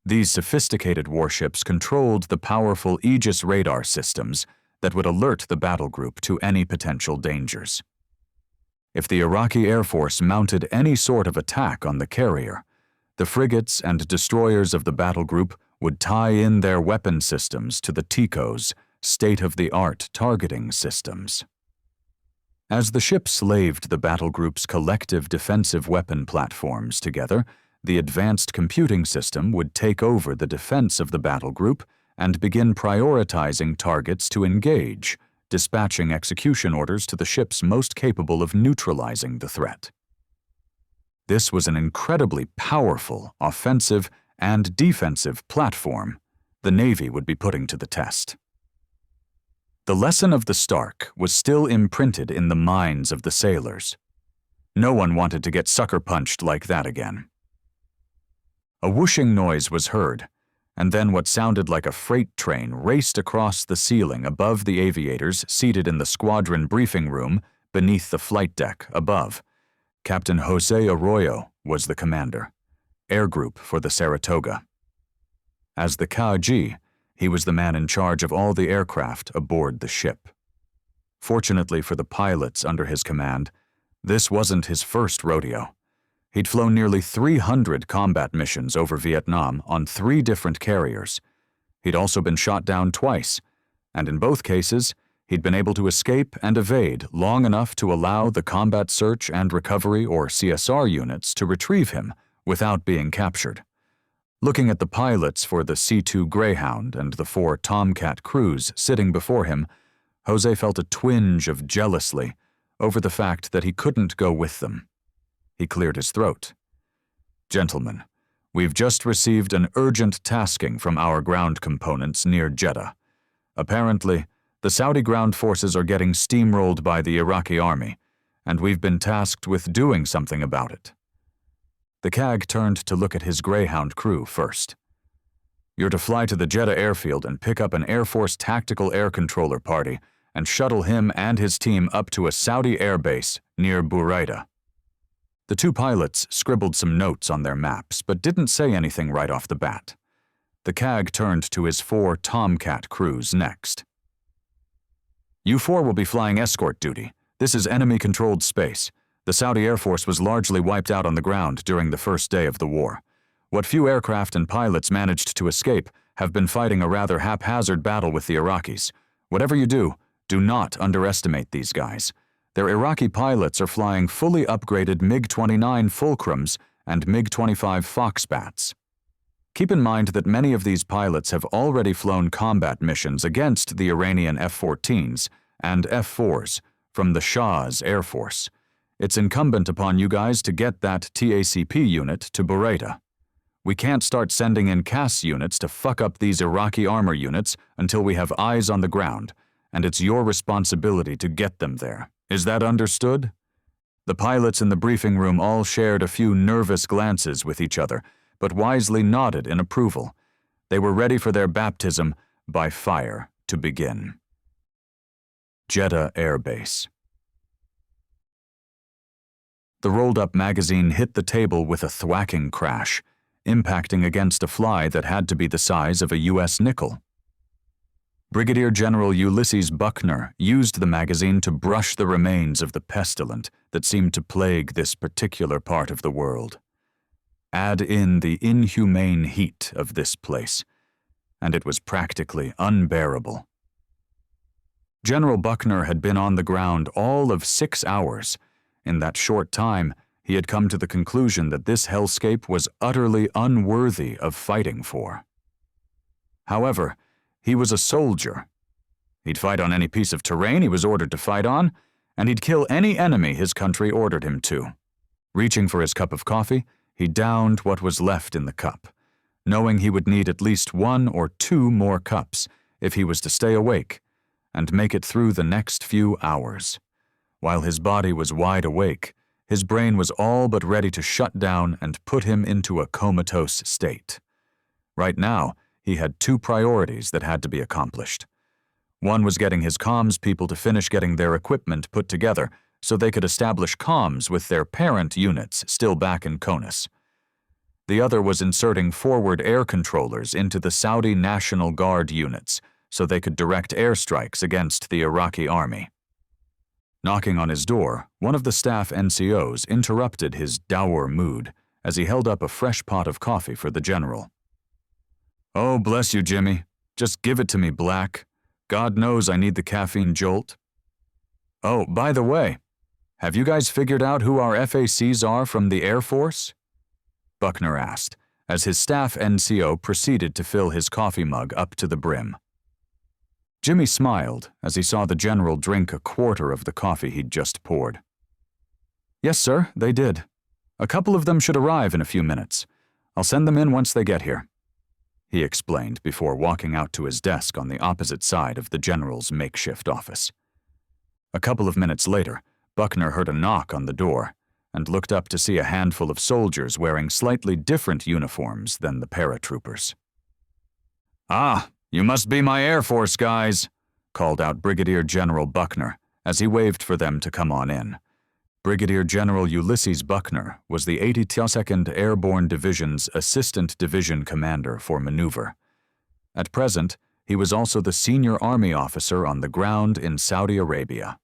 These sophisticated warships controlled the powerful Aegis radar systems that would alert the battle group to any potential dangers. If the Iraqi Air Force mounted any sort of attack on the carrier, the frigates and destroyers of the battle group would tie in their weapon systems to the TICO's state-of-the-art targeting systems. As the ship slaved the battle group's collective defensive weapon platforms together, the advanced computing system would take over the defense of the battle group and begin prioritizing targets to engage, dispatching execution orders to the ships most capable of neutralizing the threat. This was an incredibly powerful offensive and defensive platform the Navy would be putting to the test. The lesson of the Stark was still imprinted in the minds of the sailors. No one wanted to get sucker-punched like that again. A whooshing noise was heard, and then what sounded like a freight train raced across the ceiling above the aviators seated in the squadron briefing room beneath the flight deck above. Captain Jose Arroyo was the commander, air group for the Saratoga. As the Kaji, he was the man in charge of all the aircraft aboard the ship. Fortunately for the pilots under his command, This wasn't his first rodeo. He'd flown nearly 300 combat missions over Vietnam on 3 different carriers. He'd also been shot down twice, and in both cases, he'd been able to escape and evade long enough to allow the Combat Search and Recovery, or CSR, units to retrieve him without being captured. Looking at the pilots for the C-2 Greyhound and the 4 Tomcat crews sitting before him, Jose felt a twinge of jealousy over the fact that he couldn't go with them. He cleared his throat. "Gentlemen, we've just received an urgent tasking from our ground components near Jeddah. Apparently, the Saudi ground forces are getting steamrolled by the Iraqi army, and we've been tasked with doing something about it." The CAG turned to look at his Greyhound crew first. "You're to fly to the Jeddah airfield and pick up an Air Force tactical air controller party and shuttle him and his team up to a Saudi airbase near Buraida." The 2 pilots scribbled some notes on their maps, but didn't say anything right off the bat. The CAG turned to his 4 Tomcat crews next. "You 4 will be flying escort duty. This is enemy-controlled space. The Saudi Air Force was largely wiped out on the ground during the first day of the war. What few aircraft and pilots managed to escape have been fighting a rather haphazard battle with the Iraqis. Whatever you do not underestimate these guys. Their Iraqi pilots are flying fully upgraded MiG-29 Fulcrums and MiG-25 Foxbats. Keep in mind that many of these pilots have already flown combat missions against the Iranian F-14s and F-4s from the Shah's Air Force. It's incumbent upon you guys to get that TACP unit to Buraida. We can't start sending in CAS units to fuck up these Iraqi armor units until we have eyes on the ground, and it's your responsibility to get them there. Is that understood?" The pilots in the briefing room all shared a few nervous glances with each other, but wisely nodded in approval. They were ready for their baptism by fire to begin. Jeddah Air Base. The rolled-up magazine hit the table with a thwacking crash, impacting against a fly that had to be the size of a U.S. nickel. Brigadier General Ulysses Buckner used the magazine to brush the remains of the pestilent that seemed to plague this particular part of the world. Add in the inhumane heat of this place, and it was practically unbearable. General Buckner had been on the ground all of 6 hours. In that short time, he had come to the conclusion that this hellscape was utterly unworthy of fighting for. However, he was a soldier. He'd fight on any piece of terrain he was ordered to fight on, and he'd kill any enemy his country ordered him to. Reaching for his cup of coffee, he downed what was left in the cup, knowing he would need at least 1 or 2 more cups if he was to stay awake and make it through the next few hours. While his body was wide awake, his brain was all but ready to shut down and put him into a comatose state. Right now, he had 2 priorities that had to be accomplished. One was getting his comms people to finish getting their equipment put together so they could establish comms with their parent units still back in Konus. The other was inserting forward air controllers into the Saudi National Guard units so they could direct airstrikes against the Iraqi army. Knocking on his door, one of the staff NCOs interrupted his dour mood as he held up a fresh pot of coffee for the general. "Oh, bless you, Jimmy. Just give it to me, Black. God knows I need the caffeine jolt. Oh, by the way, have you guys figured out who our FACs are from the Air Force?" Buckner asked, as his staff NCO proceeded to fill his coffee mug up to the brim. Jimmy smiled as he saw the general drink a quarter of the coffee he'd just poured. "Yes, sir, they did. A couple of them should arrive in a few minutes. I'll send them in once they get here," he explained before walking out to his desk on the opposite side of the general's makeshift office. A couple of minutes later, Buckner heard a knock on the door and looked up to see a handful of soldiers wearing slightly different uniforms than the paratroopers. "Ah, you must be my Air Force guys," called out Brigadier General Buckner as he waved for them to come on in. Brigadier General Ulysses Buckner was the 82nd Airborne Division's Assistant Division Commander for Maneuver. At present, he was also the senior Army officer on the ground in Saudi Arabia.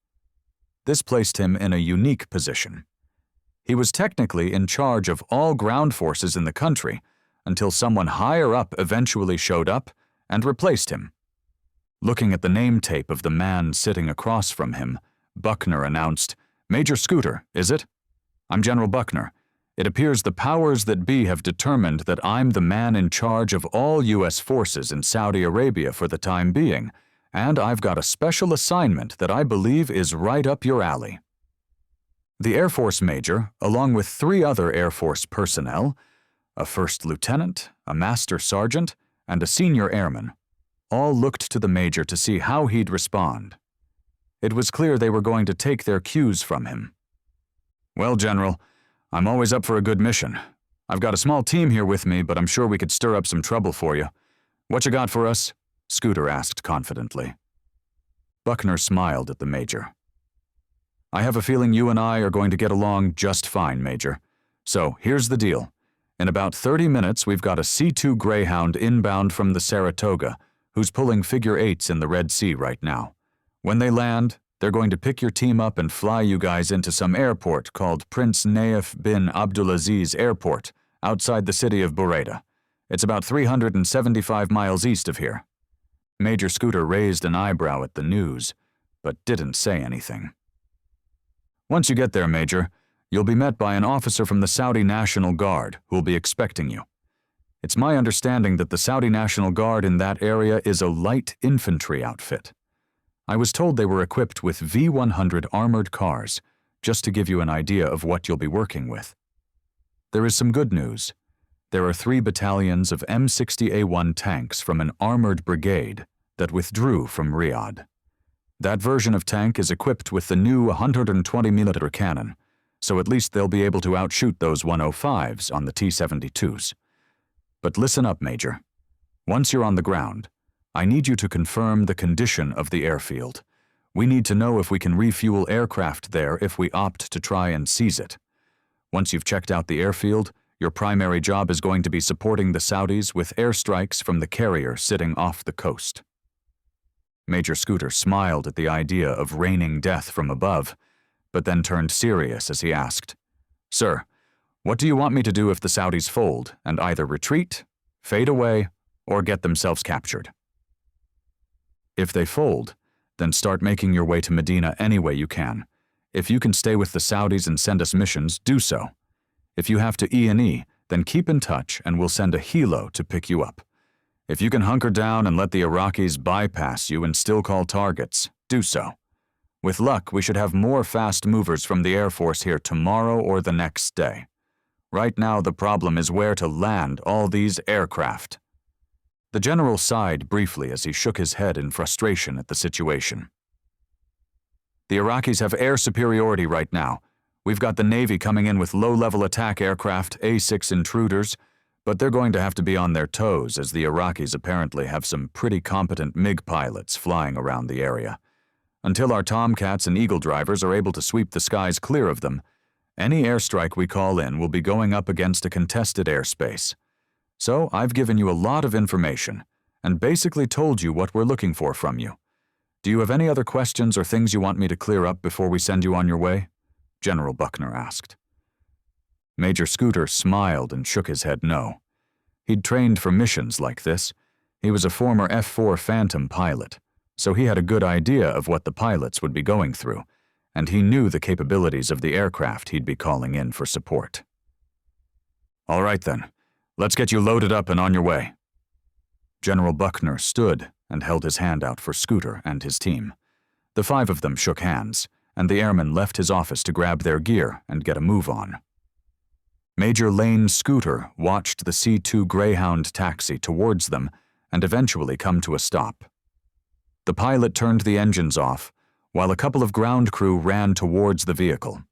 This placed him in a unique position. He was technically in charge of all ground forces in the country until someone higher up eventually showed up and replaced him. Looking at the name tape of the man sitting across from him, Buckner announced, "Major Scooter, is it? I'm General Buckner. It appears the powers that be have determined that I'm the man in charge of all U.S. forces in Saudi Arabia for the time being, and I've got a special assignment that I believe is right up your alley." The Air Force major, along with 3 other Air Force personnel, a first lieutenant, a master sergeant, and a senior airman, all looked to the major to see how he'd respond. It was clear they were going to take their cues from him. "Well, General, I'm always up for a good mission. I've got a small team here with me, but I'm sure we could stir up some trouble for you. What you got for us?" Scooter asked confidently. Buckner smiled at the major. "I have a feeling you and I are going to get along just fine, Major. So here's the deal. In about 30 minutes, we've got a C-2 Greyhound inbound from the Saratoga, who's pulling figure 8s in the Red Sea right now. When they land, they're going to pick your team up and fly you guys into some airport called Prince Naif bin Abdulaziz Airport, outside the city of Buraydah. It's about 375 miles east of here." Major Scooter raised an eyebrow at the news, but didn't say anything. "Once you get there, Major, you'll be met by an officer from the Saudi National Guard who'll be expecting you. It's my understanding that the Saudi National Guard in that area is a light infantry outfit. I was told they were equipped with V-100 armored cars, just to give you an idea of what you'll be working with. There is some good news. There are 3 battalions of M60A1 tanks from an armored brigade that withdrew from Riyadh. That version of tank is equipped with the new 120mm cannon, so at least they'll be able to outshoot those 105s on the T-72s. But listen up, Major. Once you're on the ground, I need you to confirm the condition of the airfield. We need to know if we can refuel aircraft there if we opt to try and seize it. Once you've checked out the airfield, your primary job is going to be supporting the Saudis with airstrikes from the carrier sitting off the coast." Major Scooter smiled at the idea of raining death from above, but then turned serious as he asked, "Sir, what do you want me to do if the Saudis fold and either retreat, fade away, or get themselves captured?" "If they fold, then start making your way to Medina any way you can. If you can stay with the Saudis and send us missions, do so. If you have to E&E, then keep in touch and we'll send a helo to pick you up. If you can hunker down and let the Iraqis bypass you and still call targets, do so. With luck, we should have more fast movers from the Air Force here tomorrow or the next day. Right now, the problem is where to land all these aircraft." The general sighed briefly as he shook his head in frustration at the situation. "The Iraqis have air superiority right now. We've got the Navy coming in with low-level attack aircraft, A-6 intruders, but they're going to have to be on their toes as the Iraqis apparently have some pretty competent MiG pilots flying around the area. Until our Tomcats and Eagle drivers are able to sweep the skies clear of them, any airstrike we call in will be going up against a contested airspace. So I've given you a lot of information and basically told you what we're looking for from you. Do you have any other questions or things you want me to clear up before we send you on your way?" General Buckner asked. Major Scooter smiled and shook his head no. He'd trained for missions like this. He was a former F-4 Phantom pilot, so he had a good idea of what the pilots would be going through, and he knew the capabilities of the aircraft he'd be calling in for support. "All right then, let's get you loaded up and on your way." General Buckner stood and held his hand out for Scooter and his team. The 5 of them shook hands, and the airman left his office to grab their gear and get a move on. Major Lane Scooter watched the C-2 Greyhound taxi towards them and eventually come to a stop. The pilot turned the engines off, while a couple of ground crew ran towards the vehicle.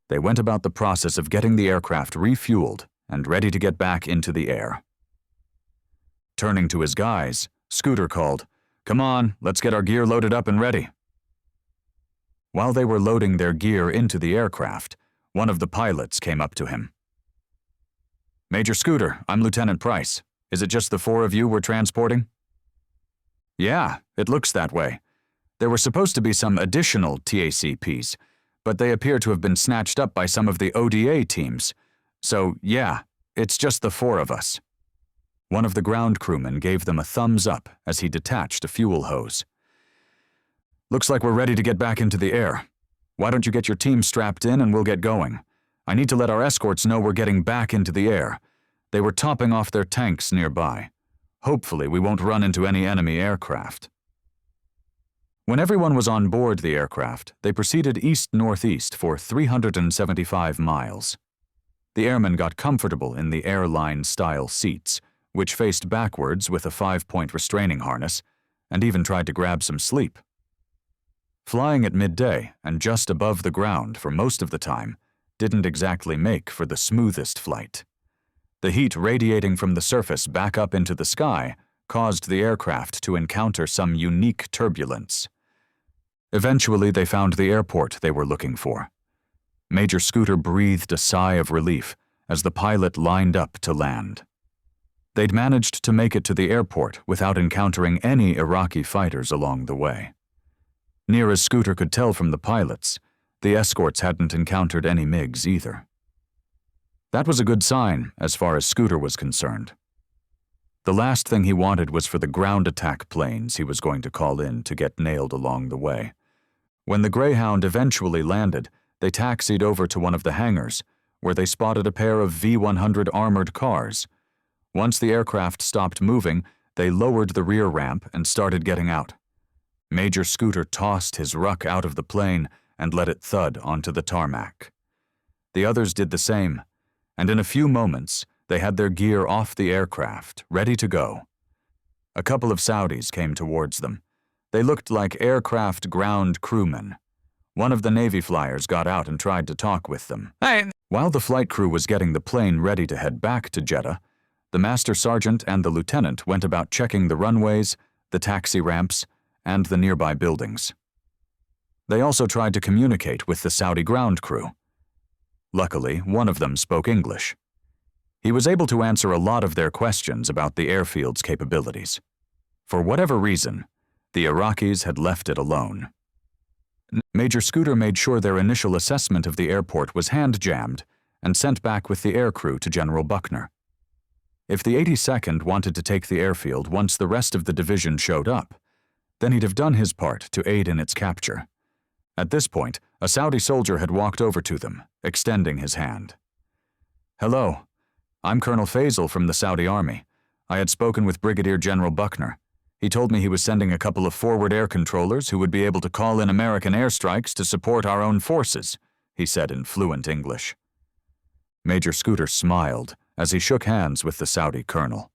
They went about the process of getting the aircraft refueled and ready to get back into the air. Turning to his guys, Scooter called, "Come on, let's get our gear loaded up and ready." While they were loading their gear into the aircraft, one of the pilots came up to him. "Major Scooter, I'm Lieutenant Price. Is it just the 4 of you we're transporting?" "Yeah, it looks that way. There were supposed to be some additional TACPs, but they appear to have been snatched up by some of the ODA teams. So, yeah, it's just the 4 of us. One of the ground crewmen gave them a thumbs up as he detached a fuel hose. Looks like we're ready to get back into the air. Why don't you get your team strapped in and we'll get going? I need to let our escorts know we're getting back into the air. They were topping off their tanks nearby. Hopefully we won't run into any enemy aircraft. When everyone was on board the aircraft, they proceeded east-northeast for 375 miles. The airmen got comfortable in the airline-style seats, which faced backwards with a 5-point restraining harness, and even tried to grab some sleep. Flying at midday and just above the ground for most of the time didn't exactly make for the smoothest flight. The heat radiating from the surface back up into the sky caused the aircraft to encounter some unique turbulence. Eventually, they found the airport they were looking for. Major Scooter breathed a sigh of relief as the pilot lined up to land. They'd managed to make it to the airport without encountering any Iraqi fighters along the way. Near as Scooter could tell from the pilots, the escorts hadn't encountered any MiGs either. That was a good sign as far as Scooter was concerned. The last thing he wanted was for the ground attack planes he was going to call in to get nailed along the way. When the Greyhound eventually landed, they taxied over to one of the hangars, where they spotted a pair of V-100 armored cars. Once the aircraft stopped moving, they lowered the rear ramp and started getting out. Major Scooter tossed his ruck out of the plane and let it thud onto the tarmac. The others did the same, and in a few moments, they had their gear off the aircraft, ready to go. A couple of Saudis came towards them. They looked like aircraft ground crewmen. One of the Navy flyers got out and tried to talk with them. Hey. While the flight crew was getting the plane ready to head back to Jeddah, the master sergeant and the lieutenant went about checking the runways, the taxi ramps, and the nearby buildings. They also tried to communicate with the Saudi ground crew. Luckily, one of them spoke English. He was able to answer a lot of their questions about the airfield's capabilities. For whatever reason, the Iraqis had left it alone. Major Scooter made sure their initial assessment of the airport was hand-jammed and sent back with the aircrew to General Buckner. If the 82nd wanted to take the airfield once the rest of the division showed up, then he'd have done his part to aid in its capture. At this point, a Saudi soldier had walked over to them, extending his hand. "Hello, I'm Colonel Faisal from the Saudi Army. I had spoken with Brigadier General Buckner. He told me he was sending a couple of forward air controllers who would be able to call in American airstrikes to support our own forces," he said in fluent English. Major Scooter smiled as he shook hands with the Saudi colonel.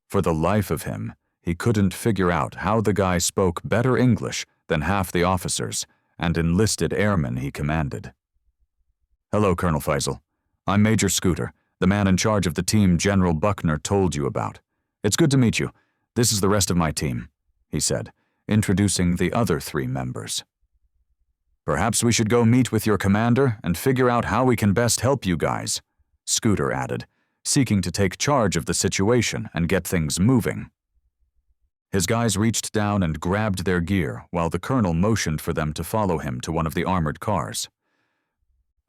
For the life of him, he couldn't figure out how the guy spoke better English than half the officers and enlisted airmen he commanded. "Hello, Colonel Faisal. I'm Major Scooter, the man in charge of the team General Buckner told you about. It's good to meet you. This is the rest of my team," he said, introducing the other 3 members. "Perhaps we should go meet with your commander and figure out how we can best help you guys," Scooter added, seeking to take charge of the situation and get things moving. His guys reached down and grabbed their gear while the colonel motioned for them to follow him to one of the armored cars.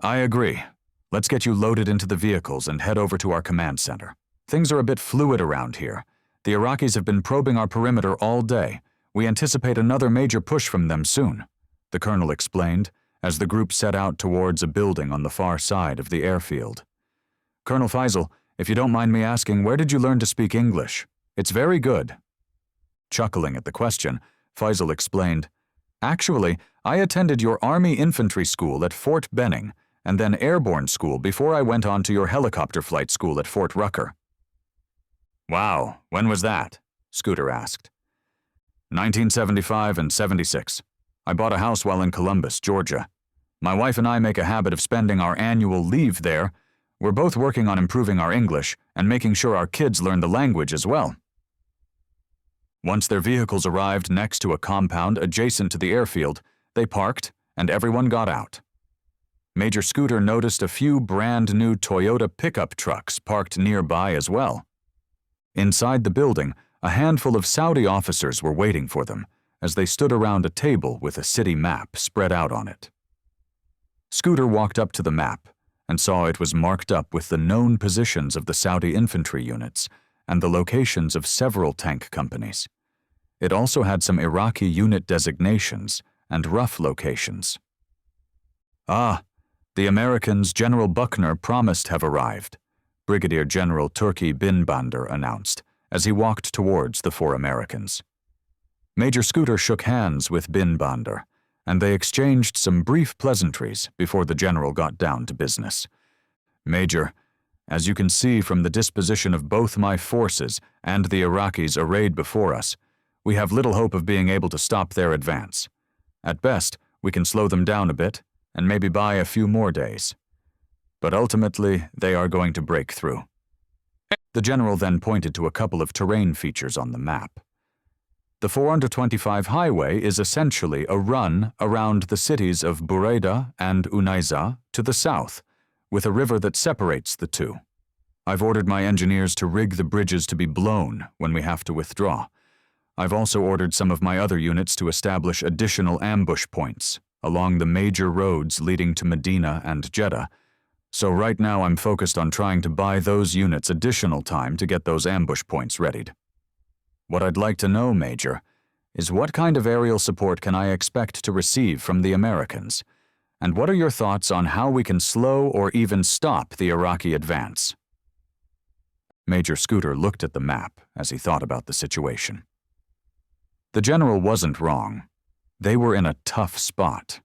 "I agree. Let's get you loaded into the vehicles and head over to our command center. Things are a bit fluid around here. The Iraqis have been probing our perimeter all day. We anticipate another major push from them soon," the colonel explained as the group set out towards a building on the far side of the airfield. "Colonel Faisal, if you don't mind me asking, where did you learn to speak English? It's very good." Chuckling at the question, Faisal explained, "Actually, I attended your Army infantry school at Fort Benning and then airborne school before I went on to your helicopter flight school at Fort Rucker." "Wow, when was that?" Scooter asked. 1975 and 76. I bought a house while in Columbus, Georgia. My wife and I make a habit of spending our annual leave there. We're both working on improving our English and making sure our kids learn the language as well." Once their vehicles arrived next to a compound adjacent to the airfield, they parked and everyone got out. Major Scooter noticed a few brand-new Toyota pickup trucks parked nearby as well. Inside the building, a handful of Saudi officers were waiting for them, as they stood around a table with a city map spread out on it. Scooter walked up to the map and saw it was marked up with the known positions of the Saudi infantry units and the locations of several tank companies. It also had some Iraqi unit designations and rough locations. "Ah, the Americans General Buckner promised have arrived," Brigadier General Turki bin Bandar announced as he walked towards the 4 Americans. Major Scooter shook hands with bin Bandar, and they exchanged some brief pleasantries before the general got down to business. "Major, as you can see from the disposition of both my forces and the Iraqis arrayed before us, we have little hope of being able to stop their advance. At best, we can slow them down a bit and maybe buy a few more days. But ultimately, they are going to break through." The general then pointed to a couple of terrain features on the map. The 425 highway is essentially a run around the cities of Burayda and Unayza to the south, with a river that separates the two. I've ordered my engineers to rig the bridges to be blown when we have to withdraw. I've also ordered some of my other units to establish additional ambush points along the major roads leading to Medina and Jeddah. So right now I'm focused on trying to buy those units additional time to get those ambush points readied. What I'd like to know, Major, is what kind of aerial support can I expect to receive from the Americans? And what are your thoughts on how we can slow or even stop the Iraqi advance? Major Scooter looked at the map as he thought about the situation. The general wasn't wrong. They were in a tough spot.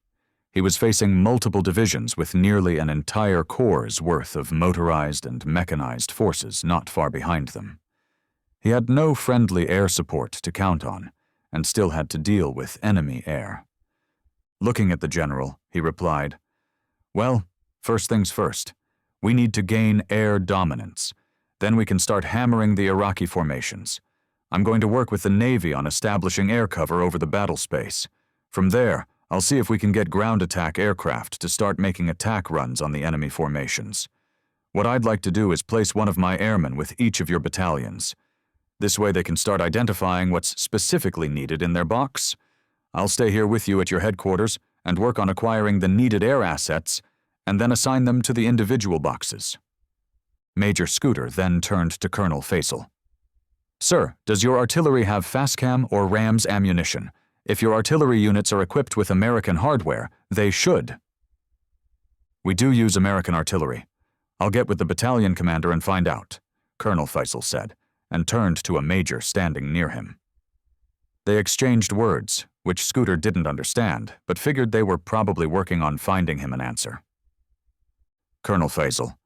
He was facing multiple divisions with nearly an entire corps' worth of motorized and mechanized forces not far behind them. He had no friendly air support to count on, and still had to deal with enemy air. Looking at the general, he replied, "Well, first things first. We need to gain air dominance. Then we can start hammering the Iraqi formations. I'm going to work with the Navy on establishing air cover over the battle space. From there, I'll see if we can get ground attack aircraft to start making attack runs on the enemy formations. What I'd like to do is place one of my airmen with each of your battalions. This way they can start identifying what's specifically needed in their box. I'll stay here with you at your headquarters and work on acquiring the needed air assets and then assign them to the individual boxes." Major Scooter then turned to Colonel Faisal. "Sir, does your artillery have FASCAM or RAMS ammunition? If your artillery units are equipped with American hardware, they should." "We do use American artillery. I'll get with the battalion commander and find out," Colonel Faisal said, and turned to a major standing near him. They exchanged words, which Scooter didn't understand, but figured they were probably working on finding him an answer. "Colonel Faisal,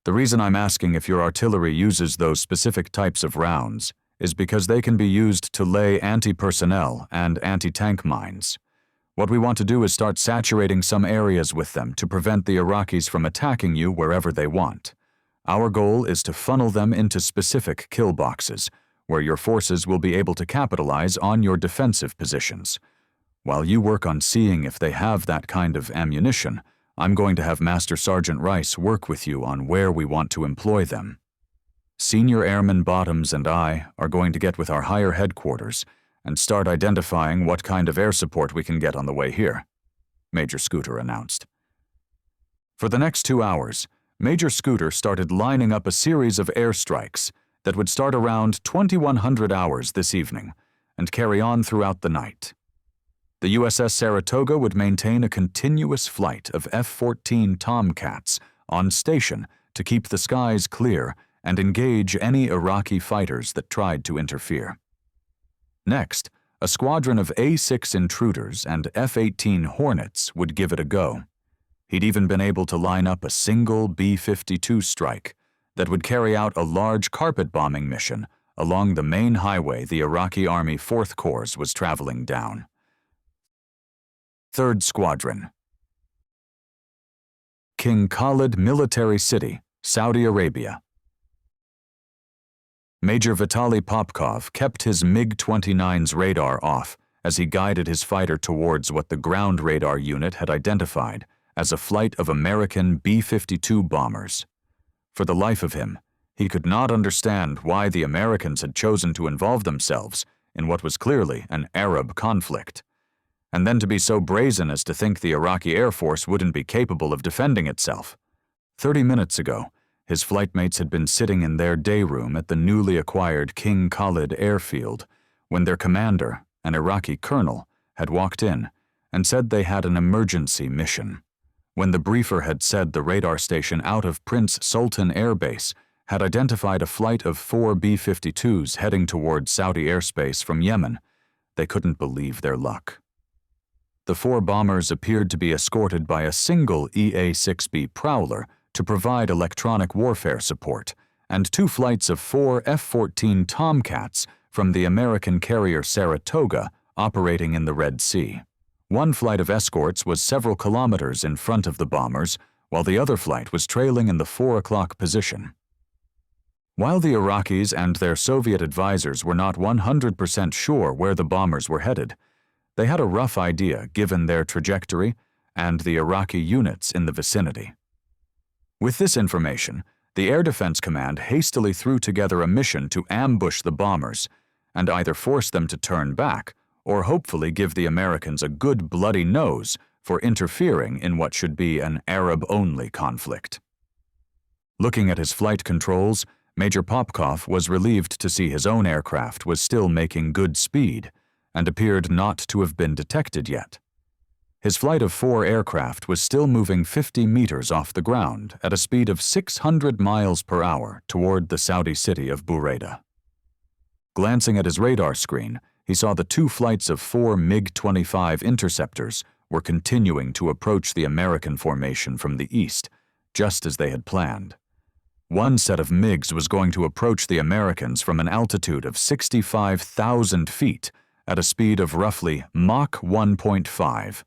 the reason I'm asking if your artillery uses those specific types of rounds is because they can be used to lay anti-personnel and anti-tank mines. What we want to do is start saturating some areas with them to prevent the Iraqis from attacking you wherever they want. Our goal is to funnel them into specific kill boxes, where your forces will be able to capitalize on your defensive positions. While you work on seeing if they have that kind of ammunition, I'm going to have Master Sergeant Rice work with you on where we want to employ them. Senior Airman Bottoms and I are going to get with our higher headquarters and start identifying what kind of air support we can get on the way here," Major Scooter announced. For the next 2 hours, Major Scooter started lining up a series of airstrikes that would start around 2100 hours this evening and carry on throughout the night. The USS Saratoga would maintain a continuous flight of F-14 Tomcats on station to keep the skies clear and engage any Iraqi fighters that tried to interfere. Next, a squadron of A-6 Intruders and F-18 Hornets would give it a go. He'd even been able to line up a single B-52 strike that would carry out a large carpet bombing mission along the main highway the Iraqi Army 4th Corps was traveling down. 3rd Squadron. King Khalid Military City, Saudi Arabia. Major Vitaly Popkov kept his MiG-29's radar off as he guided his fighter towards what the ground radar unit had identified as a flight of American B-52 bombers. For the life of him, he could not understand why the Americans had chosen to involve themselves in what was clearly an Arab conflict. And then to be so brazen as to think the Iraqi Air Force wouldn't be capable of defending itself. 30 minutes ago, his flightmates had been sitting in their day room at the newly acquired King Khalid airfield when their commander, an Iraqi colonel, had walked in and said they had an emergency mission. When the briefer had said the radar station out of Prince Sultan Air Base had identified a flight of 4 B-52s heading towards Saudi airspace from Yemen, they couldn't believe their luck. The 4 bombers appeared to be escorted by a single EA-6B Prowler to provide electronic warfare support, and 2 flights of 4 F-14 Tomcats from the American carrier Saratoga operating in the Red Sea. One flight of escorts was several kilometers in front of the bombers, while the other flight was trailing in the 4 o'clock position. While the Iraqis and their Soviet advisors were not 100% sure where the bombers were headed, they had a rough idea given their trajectory and the Iraqi units in the vicinity. With this information, the Air Defense Command hastily threw together a mission to ambush the bombers and either force them to turn back or hopefully give the Americans a good bloody nose for interfering in what should be an Arab-only conflict. Looking at his flight controls, Major Popkov was relieved to see his own aircraft was still making good speed and appeared not to have been detected yet. His flight of 4 aircraft was still moving 50 meters off the ground at a speed of 600 miles per hour toward the Saudi city of Buraydah. Glancing at his radar screen, he saw the 2 flights of 4 MiG-25 interceptors were continuing to approach the American formation from the east, just as they had planned. One set of MiGs was going to approach the Americans from an altitude of 65,000 feet at a speed of roughly Mach 1.5.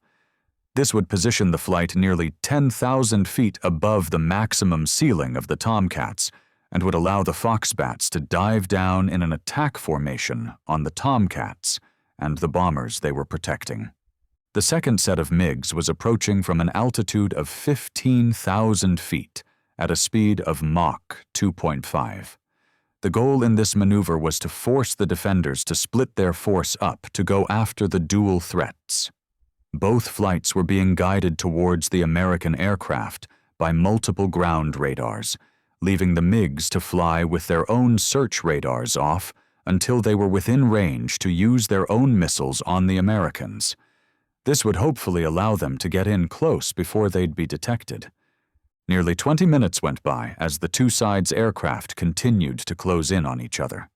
This would position the flight nearly 10,000 feet above the maximum ceiling of the Tomcats and would allow the Foxbats to dive down in an attack formation on the Tomcats and the bombers they were protecting. The second set of MiGs was approaching from an altitude of 15,000 feet at a speed of Mach 2.5. The goal in this maneuver was to force the defenders to split their force up to go after the dual threats. Both flights were being guided towards the American aircraft by multiple ground radars, leaving the MiGs to fly with their own search radars off until they were within range to use their own missiles on the Americans. This would hopefully allow them to get in close before they'd be detected. Nearly 20 minutes went by as the 2 sides' aircraft continued to close in on each other.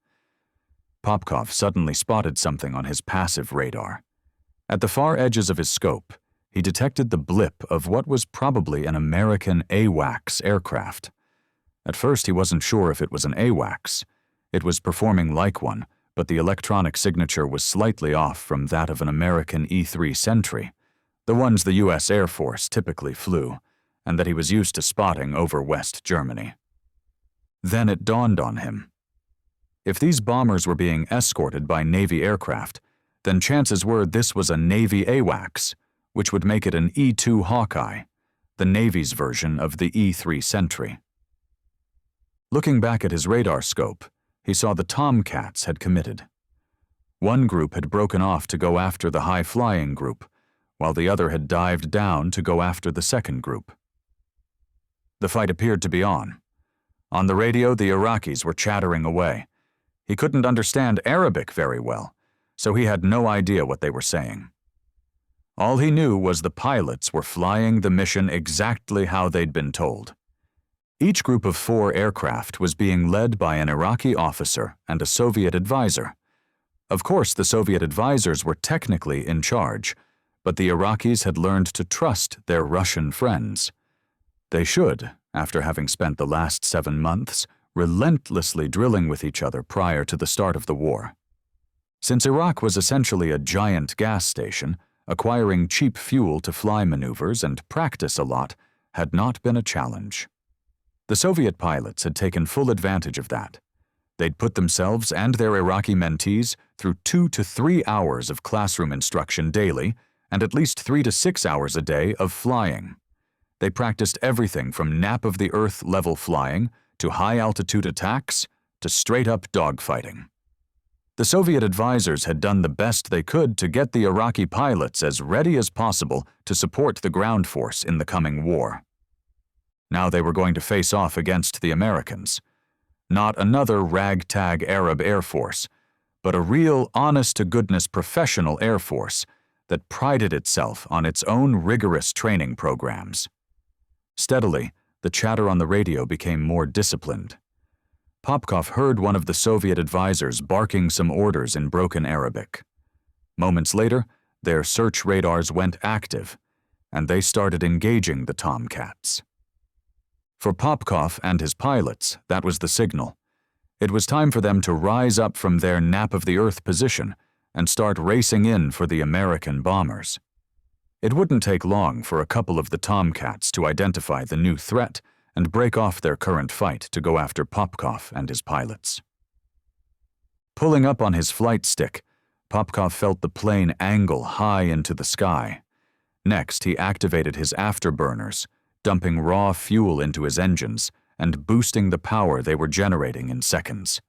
Popkov suddenly spotted something on his passive radar. At the far edges of his scope, he detected the blip of what was probably an American AWACS aircraft. At first, he wasn't sure if it was an AWACS. It was performing like one, but the electronic signature was slightly off from that of an American E-3 Sentry, the ones the U.S. Air Force typically flew, and that he was used to spotting over West Germany. Then it dawned on him. If these bombers were being escorted by Navy aircraft, then chances were this was a Navy AWACS, which would make it an E-2 Hawkeye, the Navy's version of the E-3 Sentry. Looking back at his radar scope, he saw the Tomcats had committed. One group had broken off to go after the high-flying group, while the other had dived down to go after the second group. The fight appeared to be on. On the radio, the Iraqis were chattering away. He couldn't understand Arabic very well, so he had no idea what they were saying. All he knew was the pilots were flying the mission exactly how they'd been told. Each group of 4 aircraft was being led by an Iraqi officer and a Soviet advisor. Of course, the Soviet advisors were technically in charge, but the Iraqis had learned to trust their Russian friends. They should, after having spent the last 7 months relentlessly drilling with each other prior to the start of the war. Since Iraq was essentially a giant gas station, acquiring cheap fuel to fly maneuvers and practice a lot had not been a challenge. The Soviet pilots had taken full advantage of that. They'd put themselves and their Iraqi mentees through 2 to 3 hours of classroom instruction daily and at least 3 to 6 hours a day of flying. They practiced everything from nap-of-the-earth level flying to high-altitude attacks to straight-up dogfighting. The Soviet advisors had done the best they could to get the Iraqi pilots as ready as possible to support the ground force in the coming war. Now they were going to face off against the Americans. Not another ragtag Arab Air Force, but a real honest-to-goodness professional Air Force that prided itself on its own rigorous training programs. Steadily, the chatter on the radio became more disciplined. Popkov heard one of the Soviet advisors barking some orders in broken Arabic. Moments later, their search radars went active, and they started engaging the Tomcats. For Popkov and his pilots, that was the signal. It was time for them to rise up from their nap-of-the-earth position and start racing in for the American bombers. It wouldn't take long for a couple of the Tomcats to identify the new threat and break off their current fight to go after Popkov and his pilots. Pulling up on his flight stick, Popkov felt the plane angle high into the sky. Next, he activated his afterburners, dumping raw fuel into his engines and boosting the power they were generating in seconds.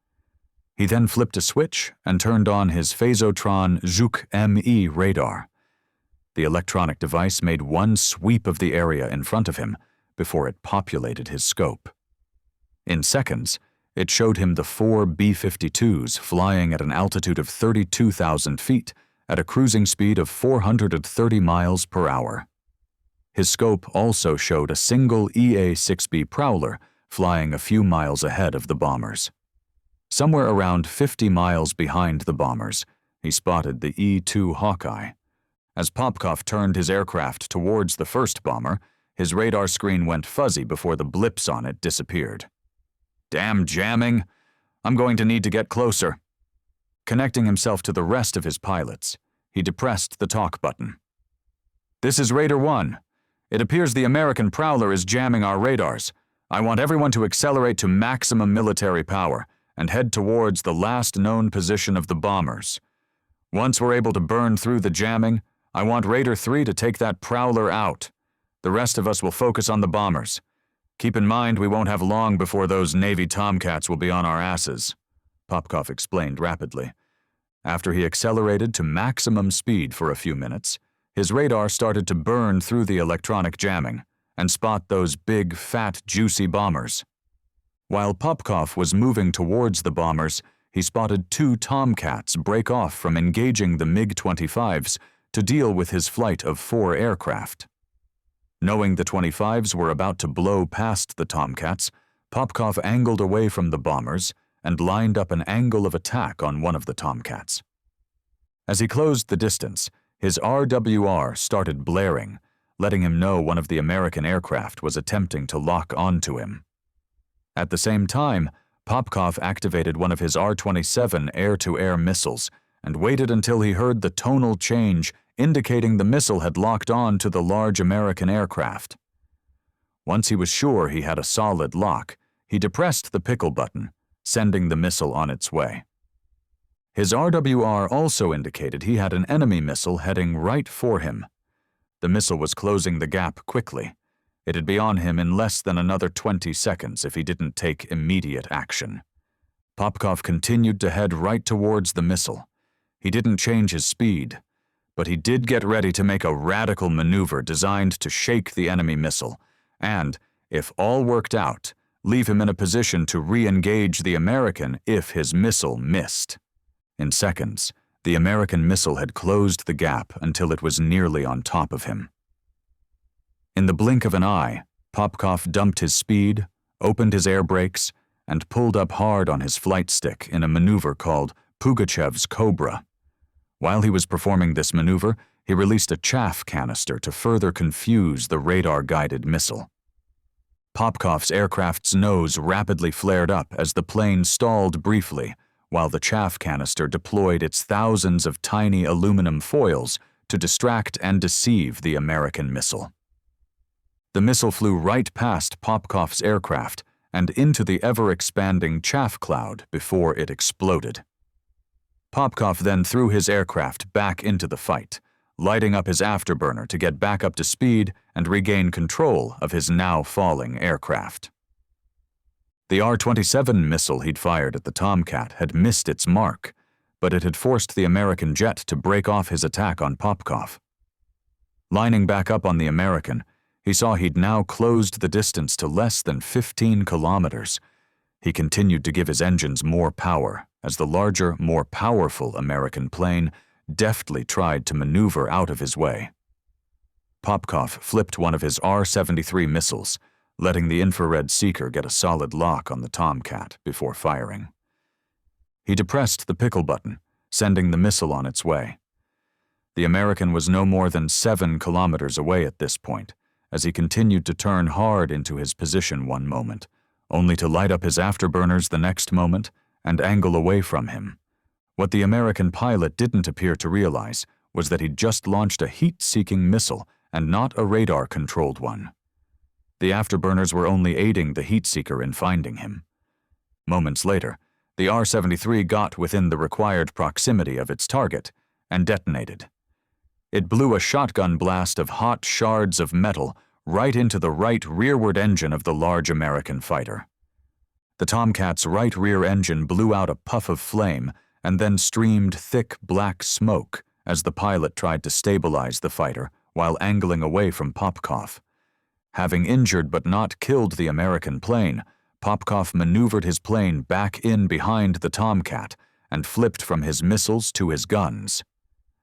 He then flipped a switch and turned on his Phasotron Zhuk ME radar. The electronic device made one sweep of the area in front of him before it populated his scope. In seconds, it showed him the 4 B-52s flying at an altitude of 32,000 feet at a cruising speed of 430 miles per hour. His scope also showed a single EA-6B Prowler flying a few miles ahead of the bombers. Somewhere around 50 miles behind the bombers, he spotted the E-2 Hawkeye. As Popkov turned his aircraft towards the first bomber, his radar screen went fuzzy before the blips on it disappeared. Damn jamming! I'm going to need to get closer. Connecting himself to the rest of his pilots, he depressed the talk button. This is Raider 1. It appears the American Prowler is jamming our radars. I want everyone to accelerate to maximum military power and head towards the last known position of the bombers. Once we're able to burn through the jamming, I want Raider 3 to take that Prowler out. The rest of us will focus on the bombers. Keep in mind we won't have long before those Navy Tomcats will be on our asses, Popkov explained rapidly. After he accelerated to maximum speed for a few minutes, his radar started to burn through the electronic jamming and spot those big, fat, juicy bombers. While Popkov was moving towards the bombers, he spotted 2 Tomcats break off from engaging the MiG-25s to deal with his flight of 4 aircraft. Knowing the 25s were about to blow past the Tomcats, Popkov angled away from the bombers and lined up an angle of attack on one of the Tomcats. As he closed the distance, his RWR started blaring, letting him know one of the American aircraft was attempting to lock onto him. At the same time, Popkov activated one of his R-27 air-to-air missiles and waited until he heard the tonal change indicating the missile had locked on to the large American aircraft. Once he was sure he had a solid lock, he depressed the pickle button, sending the missile on its way. His RWR also indicated he had an enemy missile heading right for him. The missile was closing the gap quickly. It'd be on him in less than another 20 seconds if he didn't take immediate action. Popkov continued to head right towards the missile. He didn't change his speed, but he did get ready to make a radical maneuver designed to shake the enemy missile and, if all worked out, leave him in a position to re-engage the American if his missile missed. In seconds, the American missile had closed the gap until it was nearly on top of him. In the blink of an eye, Popkov dumped his speed, opened his air brakes, and pulled up hard on his flight stick in a maneuver called Pugachev's Cobra. While he was performing this maneuver, he released a chaff canister to further confuse the radar-guided missile. Popkov's aircraft's nose rapidly flared up as the plane stalled briefly, while the chaff canister deployed its thousands of tiny aluminum foils to distract and deceive the American missile. The missile flew right past Popkov's aircraft and into the ever-expanding chaff cloud before it exploded. Popkov then threw his aircraft back into the fight, lighting up his afterburner to get back up to speed and regain control of his now falling aircraft. The R-27 missile he'd fired at the Tomcat had missed its mark, but it had forced the American jet to break off his attack on Popkov. Lining back up on the American, he saw he'd now closed the distance to less than 15 kilometers. He continued to give his engines more power as the larger, more powerful American plane deftly tried to maneuver out of his way. Popkov flipped one of his R-73 missiles, letting the infrared seeker get a solid lock on the Tomcat before firing. He depressed the pickle button, sending the missile on its way. The American was no more than 7 kilometers away at this point, as he continued to turn hard into his position one moment, only to light up his afterburners the next moment and angle away from him. What the American pilot didn't appear to realize was that he'd just launched a heat-seeking missile and not a radar-controlled one. The afterburners were only aiding the heat seeker in finding him. Moments later, the R-73 got within the required proximity of its target and detonated. It blew a shotgun blast of hot shards of metal right into the right rearward engine of the large American fighter. The Tomcat's right rear engine blew out a puff of flame and then streamed thick black smoke as the pilot tried to stabilize the fighter while angling away from Popkov. Having injured but not killed the American plane, Popkov maneuvered his plane back in behind the Tomcat and flipped from his missiles to his guns.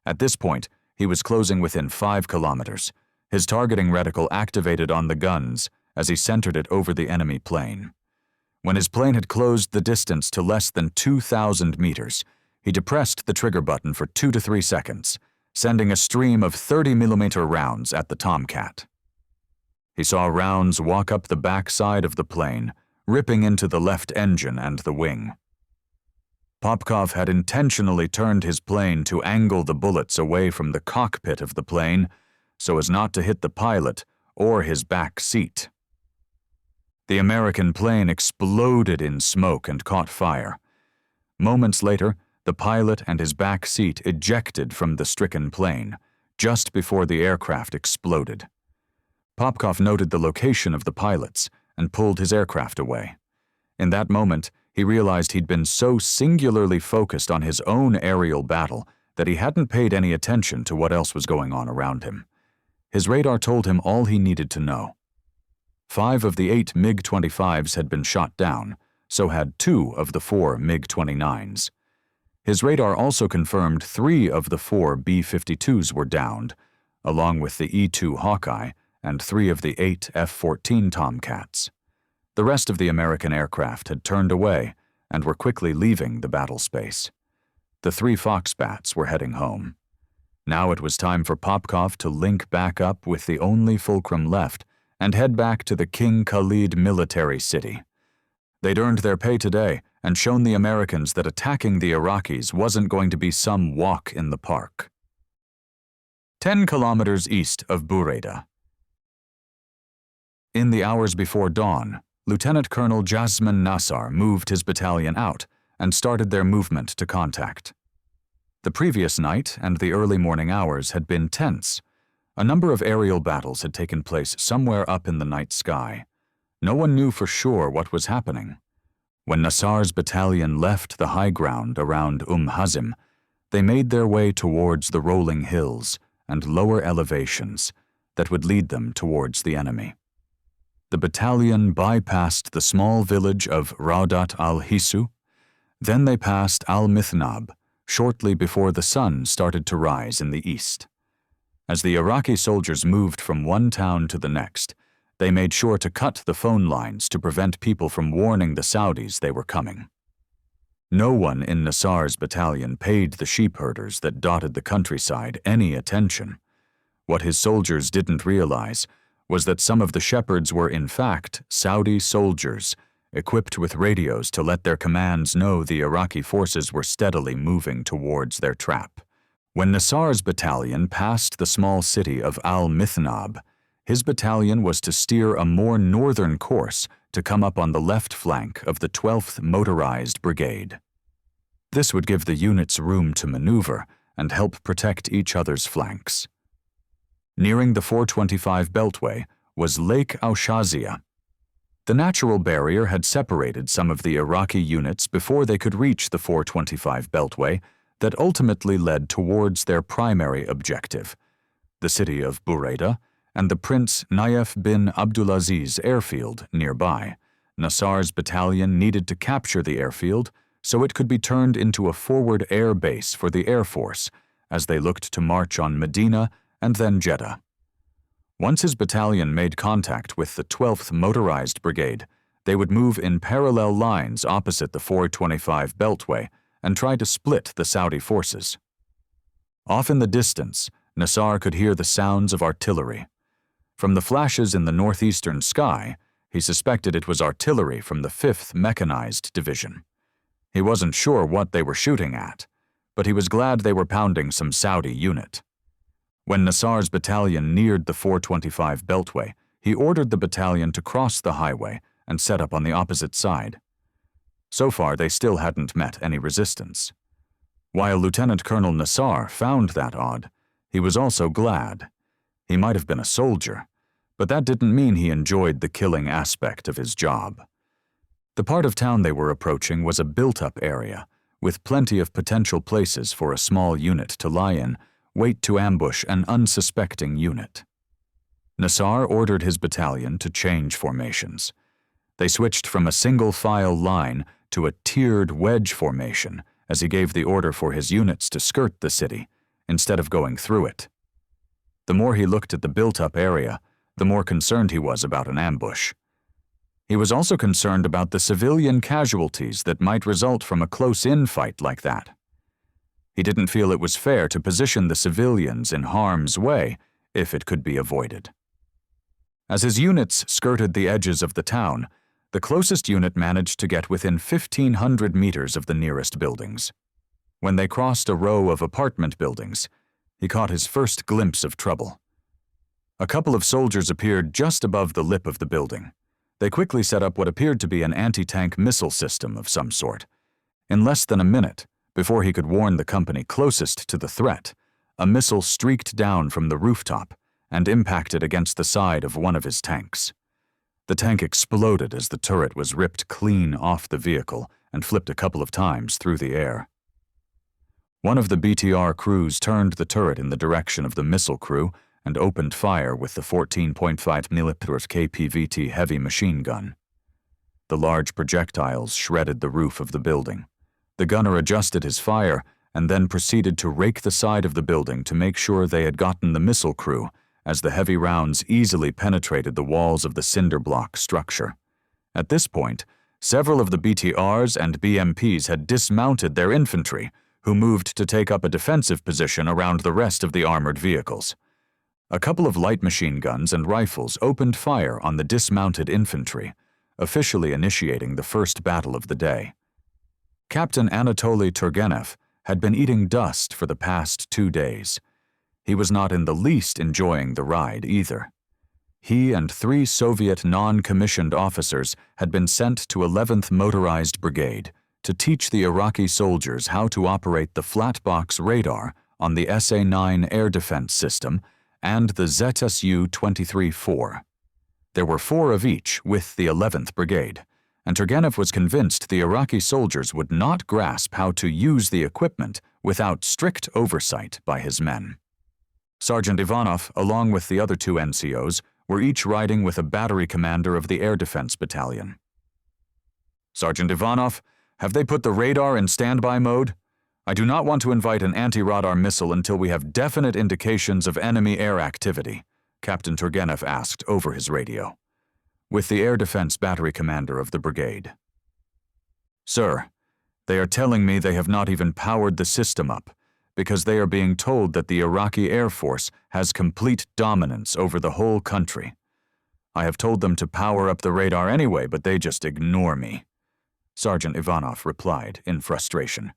At this point, he was closing within 5 kilometers, his targeting reticle activated on the guns as he centered it over the enemy plane. When his plane had closed the distance to less than 2,000 meters, he depressed the trigger button for 2 to 3 seconds, sending a stream of 30mm rounds at the Tomcat. He saw rounds walk up the back side of the plane, ripping into the left engine and the wing. Popkov had intentionally turned his plane to angle the bullets away from the cockpit of the plane so as not to hit the pilot or his back seat. The American plane exploded in smoke and caught fire. Moments later, the pilot and his back seat ejected from the stricken plane, just before the aircraft exploded. Popkov noted the location of the pilots and pulled his aircraft away. In that moment, he realized he'd been so singularly focused on his own aerial battle that he hadn't paid any attention to what else was going on around him. His radar told him all he needed to know. 5 of the 8 MiG-25s had been shot down, so had 2 of the 4 MiG-29s. His radar also confirmed 3 of the 4 B-52s were downed, along with the E-2 Hawkeye and 3 of the 8 F-14 Tomcats. The rest of the American aircraft had turned away and were quickly leaving the battle space. The 3 Foxbats were heading home. Now it was time for Popkov to link back up with the only fulcrum left and head back to the King Khalid military city. They'd earned their pay today and shown the Americans that attacking the Iraqis wasn't going to be some walk in the park. 10 kilometers east of Burayda. In the hours before dawn, Lieutenant Colonel Jasmine Nassar moved his battalion out and started their movement to contact. The previous night and the early morning hours had been tense. A number of aerial battles had taken place somewhere up in the night sky. No one knew for sure what was happening. When Nassar's battalion left the high ground around Hazim, they made their way towards the rolling hills and lower elevations that would lead them towards the enemy. The battalion bypassed the small village of Raudat al-Hisu. Then they passed al-Mithnab shortly before the sun started to rise in the east. As the Iraqi soldiers moved from one town to the next, they made sure to cut the phone lines to prevent people from warning the Saudis they were coming. No one in Nassar's battalion paid the sheep herders that dotted the countryside any attention. What his soldiers didn't realize was that some of the shepherds were in fact Saudi soldiers, equipped with radios to let their commands know the Iraqi forces were steadily moving towards their trap. When Nassar's battalion passed the small city of al-Mithnab, his battalion was to steer a more northern course to come up on the left flank of the 12th Motorized Brigade. This would give the units room to maneuver and help protect each other's flanks. Nearing the 425 Beltway was Lake Aushazia. The natural barrier had separated some of the Iraqi units before they could reach the 425 Beltway that ultimately led towards their primary objective, the city of Burayda and the Prince Nayef bin Abdulaziz airfield nearby. Nasar's battalion needed to capture the airfield so it could be turned into a forward air base for the Air Force as they looked to march on Medina and then Jeddah. Once his battalion made contact with the 12th Motorized Brigade, they would move in parallel lines opposite the 425 Beltway and try to split the Saudi forces. Off in the distance, Nasar could hear the sounds of artillery. From the flashes in the northeastern sky, he suspected it was artillery from the 5th Mechanized Division. He wasn't sure what they were shooting at, but he was glad they were pounding some Saudi unit. When Nasar's battalion neared the 425 Beltway, he ordered the battalion to cross the highway and set up on the opposite side. So far, they still hadn't met any resistance. While Lieutenant Colonel Nasar found that odd, he was also glad. He might have been a soldier, but that didn't mean he enjoyed the killing aspect of his job. The part of town they were approaching was a built-up area, with plenty of potential places for a small unit to lie in, wait to ambush an unsuspecting unit. Nasar ordered his battalion to change formations. They switched from a single-file line to a tiered wedge formation as he gave the order for his units to skirt the city, instead of going through it. The more he looked at the built-up area, the more concerned he was about an ambush. He was also concerned about the civilian casualties that might result from a close-in fight like that. He didn't feel it was fair to position the civilians in harm's way if it could be avoided. As his units skirted the edges of the town, the closest unit managed to get within 1,500 meters of the nearest buildings. When they crossed a row of apartment buildings, he caught his first glimpse of trouble. A couple of soldiers appeared just above the lip of the building. They quickly set up what appeared to be an anti-tank missile system of some sort. In less than a minute, before he could warn the company closest to the threat, a missile streaked down from the rooftop and impacted against the side of one of his tanks. The tank exploded as the turret was ripped clean off the vehicle and flipped a couple of times through the air. One of the BTR crews turned the turret in the direction of the missile crew and opened fire with the 14.5mm KPVT heavy machine gun. The large projectiles shredded the roof of the building. The gunner adjusted his fire and then proceeded to rake the side of the building to make sure they had gotten the missile crew, as the heavy rounds easily penetrated the walls of the cinder block structure. At this point, several of the BTRs and BMPs had dismounted their infantry, who moved to take up a defensive position around the rest of the armored vehicles. A couple of light machine guns and rifles opened fire on the dismounted infantry, officially initiating the first battle of the day. Captain Anatoly Turgenev had been eating dust for the past 2 days. He was not in the least enjoying the ride either. He and 3 Soviet non-commissioned officers had been sent to 11th Motorized Brigade to teach the Iraqi soldiers how to operate the flat-box radar on the SA-9 air defense system and the ZSU-23-4. There were 4 of each with the 11th Brigade, and Turgenev was convinced the Iraqi soldiers would not grasp how to use the equipment without strict oversight by his men. Sergeant Ivanov, along with the other 2 NCOs, were each riding with a battery commander of the Air Defense Battalion. "Sergeant Ivanov, have they put the radar in standby mode? I do not want to invite an anti-radar missile until we have definite indications of enemy air activity," Captain Turgenev asked over his radio, with the Air Defense Battery Commander of the brigade. "Sir, they are telling me they have not even powered the system up, because they are being told that the Iraqi Air Force has complete dominance over the whole country. I have told them to power up the radar anyway, but they just ignore me," Sergeant Ivanov replied in frustration.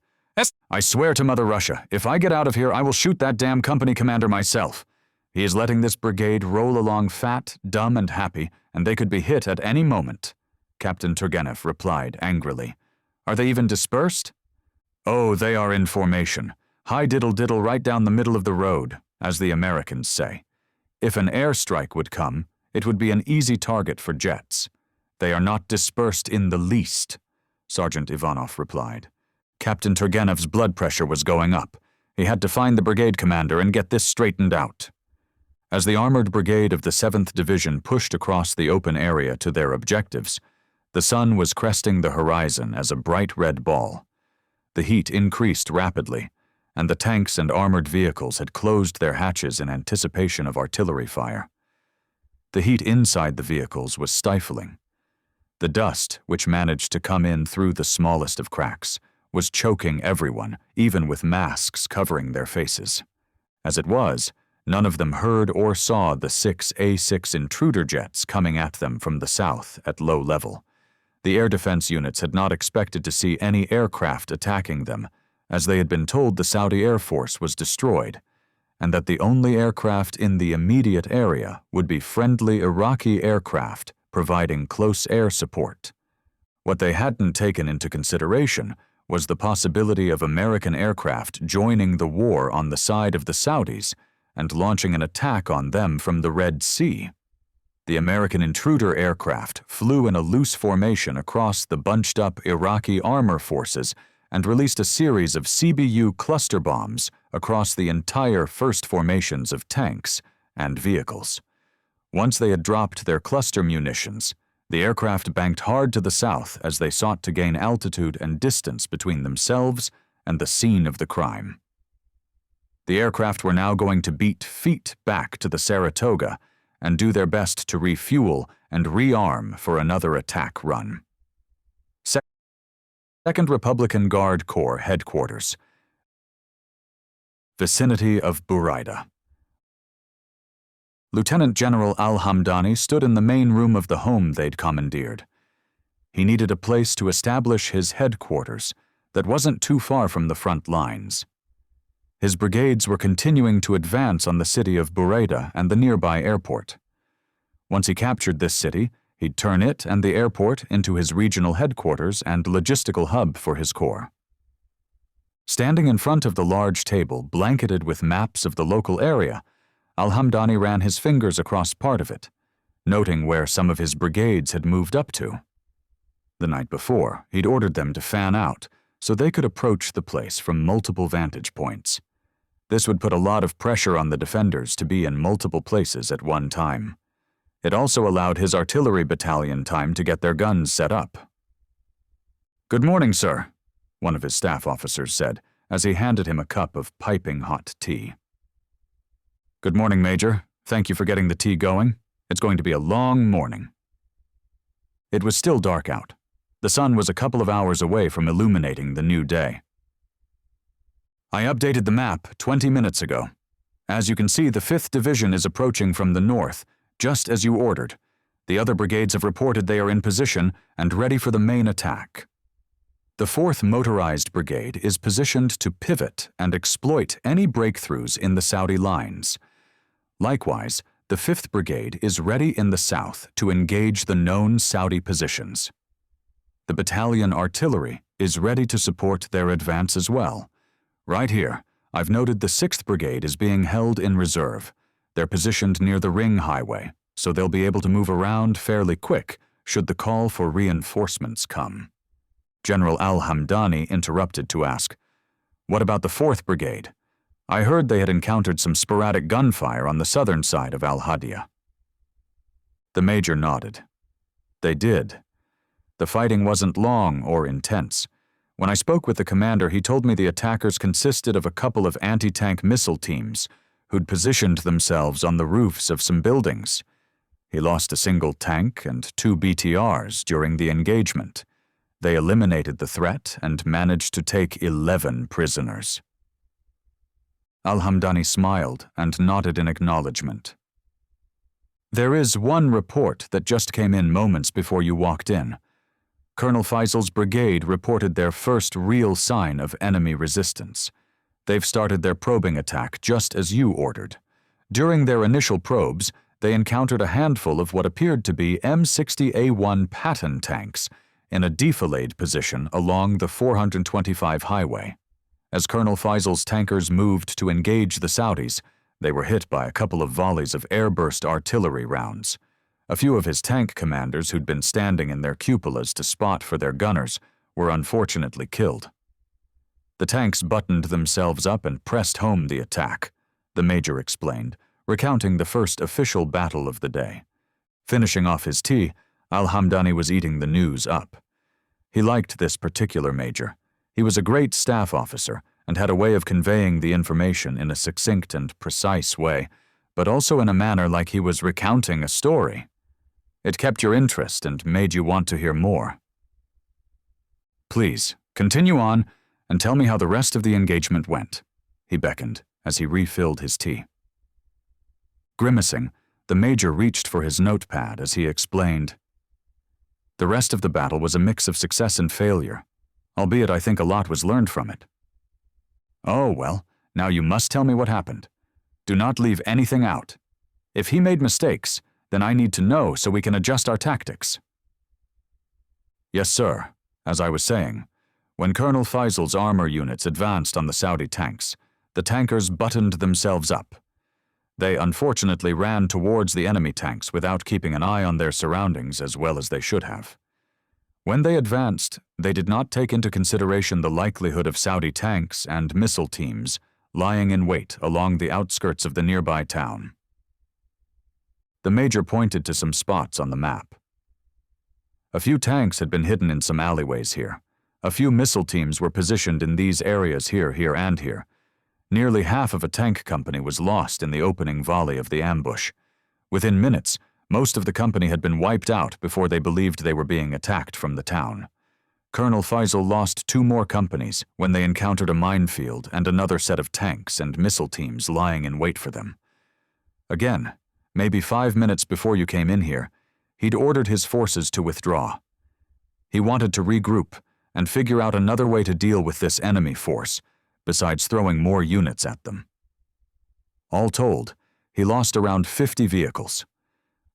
"I swear to Mother Russia, if I get out of here, I will shoot that damn company commander myself. He is letting this brigade roll along fat, dumb, and happy, and they could be hit at any moment," Captain Turgenev replied angrily. "Are they even dispersed?" "Oh, they are in formation. High diddle-diddle right down the middle of the road, as the Americans say. If an airstrike would come, it would be an easy target for jets. They are not dispersed in the least," Sergeant Ivanov replied. Captain Turgenev's blood pressure was going up. He had to find the brigade commander and get this straightened out. As the armored brigade of the 7th Division pushed across the open area to their objectives, the sun was cresting the horizon as a bright red ball. The heat increased rapidly, and the tanks and armored vehicles had closed their hatches in anticipation of artillery fire. The heat inside the vehicles was stifling. The dust, which managed to come in through the smallest of cracks, was choking everyone, even with masks covering their faces. As it was, none of them heard or saw the 6 A-6 intruder jets coming at them from the south at low level. The air defense units had not expected to see any aircraft attacking them, as they had been told the Saudi Air Force was destroyed, and that the only aircraft in the immediate area would be friendly Iraqi aircraft providing close air support. What they hadn't taken into consideration was the possibility of American aircraft joining the war on the side of the Saudis and launching an attack on them from the Red Sea. The American intruder aircraft flew in a loose formation across the bunched-up Iraqi armor forces and released a series of CBU cluster bombs across the entire first formations of tanks and vehicles. Once they had dropped their cluster munitions, the aircraft banked hard to the south as they sought to gain altitude and distance between themselves and the scene of the crime. The aircraft were now going to beat feet back to the Saratoga and do their best to refuel and rearm for another attack run. 2nd Republican Guard Corps Headquarters, vicinity of Buraida. Lieutenant General Al-Hamdani stood in the main room of the home they'd commandeered. He needed a place to establish his headquarters that wasn't too far from the front lines. His brigades were continuing to advance on the city of Buraida and the nearby airport. Once he captured this city, he'd turn it and the airport into his regional headquarters and logistical hub for his corps. Standing in front of the large table blanketed with maps of the local area, Al-Hamdani ran his fingers across part of it, noting where some of his brigades had moved up to. The night before, he'd ordered them to fan out so they could approach the place from multiple vantage points. This would put a lot of pressure on the defenders to be in multiple places at one time. It also allowed his artillery battalion time to get their guns set up. "Good morning, sir," one of his staff officers said as he handed him a cup of piping hot tea. "Good morning, Major. Thank you for getting the tea going. It's going to be a long morning." It was still dark out. The sun was a couple of hours away from illuminating the new day. "I updated the map 20 minutes ago. As you can see, the 5th Division is approaching from the north, just as you ordered. The other brigades have reported they are in position and ready for the main attack. The 4th Motorized Brigade is positioned to pivot and exploit any breakthroughs in the Saudi lines. Likewise, the 5th Brigade is ready in the south to engage the known Saudi positions. The battalion artillery is ready to support their advance as well. Right here, I've noted the 6th Brigade is being held in reserve. They're positioned near the Ring Highway, so they'll be able to move around fairly quick should the call for reinforcements come." General Al-Hamdani interrupted to ask, "What about the 4th Brigade? I heard they had encountered some sporadic gunfire on the southern side of Al-Hadiya." The major nodded. They did. The fighting wasn't long or intense. When I spoke with the commander, he told me the attackers consisted of a couple of anti-tank missile teams who'd positioned themselves on the roofs of some buildings. He lost a single tank and 2 BTRs during the engagement. They eliminated the threat and managed to take 11 prisoners. Al-Hamdani smiled and nodded in acknowledgement. "There is one report that just came in moments before you walked in. Colonel Faisal's brigade reported their first real sign of enemy resistance. They've started their probing attack just as you ordered. During their initial probes, they encountered a handful of what appeared to be M60A1 Patton tanks in a defilade position along the 425 highway. As Colonel Faisal's tankers moved to engage the Saudis, they were hit by a couple of volleys of airburst artillery rounds. A few of his tank commanders who'd been standing in their cupolas to spot for their gunners were unfortunately killed. The tanks buttoned themselves up and pressed home the attack, the major explained, recounting the first official battle of the day. Finishing off his tea, Al-Hamdani was eating the news up. He liked this particular major. He was a great staff officer and had a way of conveying the information in a succinct and precise way, but also in a manner like he was recounting a story. It kept your interest and made you want to hear more. "Please, continue on and tell me how the rest of the engagement went," he beckoned as he refilled his tea. Grimacing, the major reached for his notepad as he explained, "The rest of the battle was a mix of success and failure, albeit I think a lot was learned from it." "Oh, well, now you must tell me what happened. Do not leave anything out. If he made mistakes, then I need to know so we can adjust our tactics." "Yes, sir. As I was saying, when Colonel Faisal's armor units advanced on the Saudi tanks, the tankers buttoned themselves up. They unfortunately ran towards the enemy tanks without keeping an eye on their surroundings as well as they should have. When they advanced, they did not take into consideration the likelihood of Saudi tanks and missile teams lying in wait along the outskirts of the nearby town." The major pointed to some spots on the map. "A few tanks had been hidden in some alleyways here. A few missile teams were positioned in these areas here, and here. Nearly half of a tank company was lost in the opening volley of the ambush. Within minutes, most of the company had been wiped out before they believed they were being attacked from the town. Colonel Faisal lost 2 more companies when they encountered a minefield and another set of tanks and missile teams lying in wait for them. Again, maybe 5 minutes before you came in here, he'd ordered his forces to withdraw. He wanted to regroup and figure out another way to deal with this enemy force, besides throwing more units at them. All told, he lost around 50 vehicles.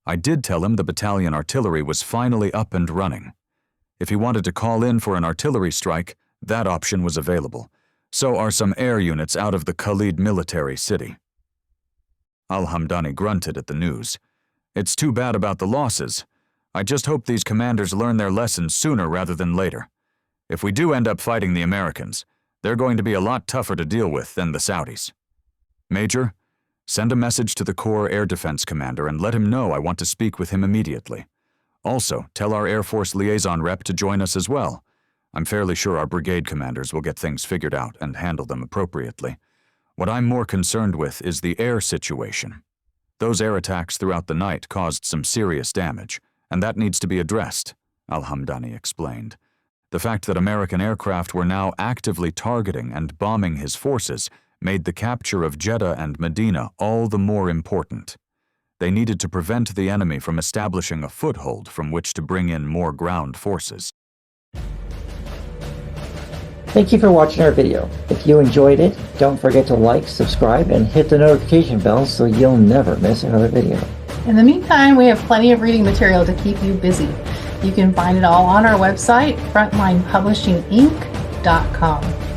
I did tell him the battalion artillery was finally up and running. If he wanted to call in for an artillery strike, that option was available. So are some air units out of the Khalid military city." Al-Hamdani grunted at the news. "It's too bad about the losses. I just hope these commanders learn their lessons sooner rather than later. If we do end up fighting the Americans, they're going to be a lot tougher to deal with than the Saudis. Major, send a message to the Corps Air Defense Commander and let him know I want to speak with him immediately. Also, tell our Air Force liaison rep to join us as well. I'm fairly sure our brigade commanders will get things figured out and handle them appropriately. What I'm more concerned with is the air situation. Those air attacks throughout the night caused some serious damage, and that needs to be addressed," Al-Hamdani explained. The fact that American aircraft were now actively targeting and bombing his forces made the capture of Jeddah and Medina all the more important. They needed to prevent the enemy from establishing a foothold from which to bring in more ground forces. Thank you for watching our video. If you enjoyed it, don't forget to like, subscribe, and hit the notification bell so you'll never miss another video. In the meantime, we have plenty of reading material to keep you busy. You can find it all on our website, frontlinepublishinginc.com.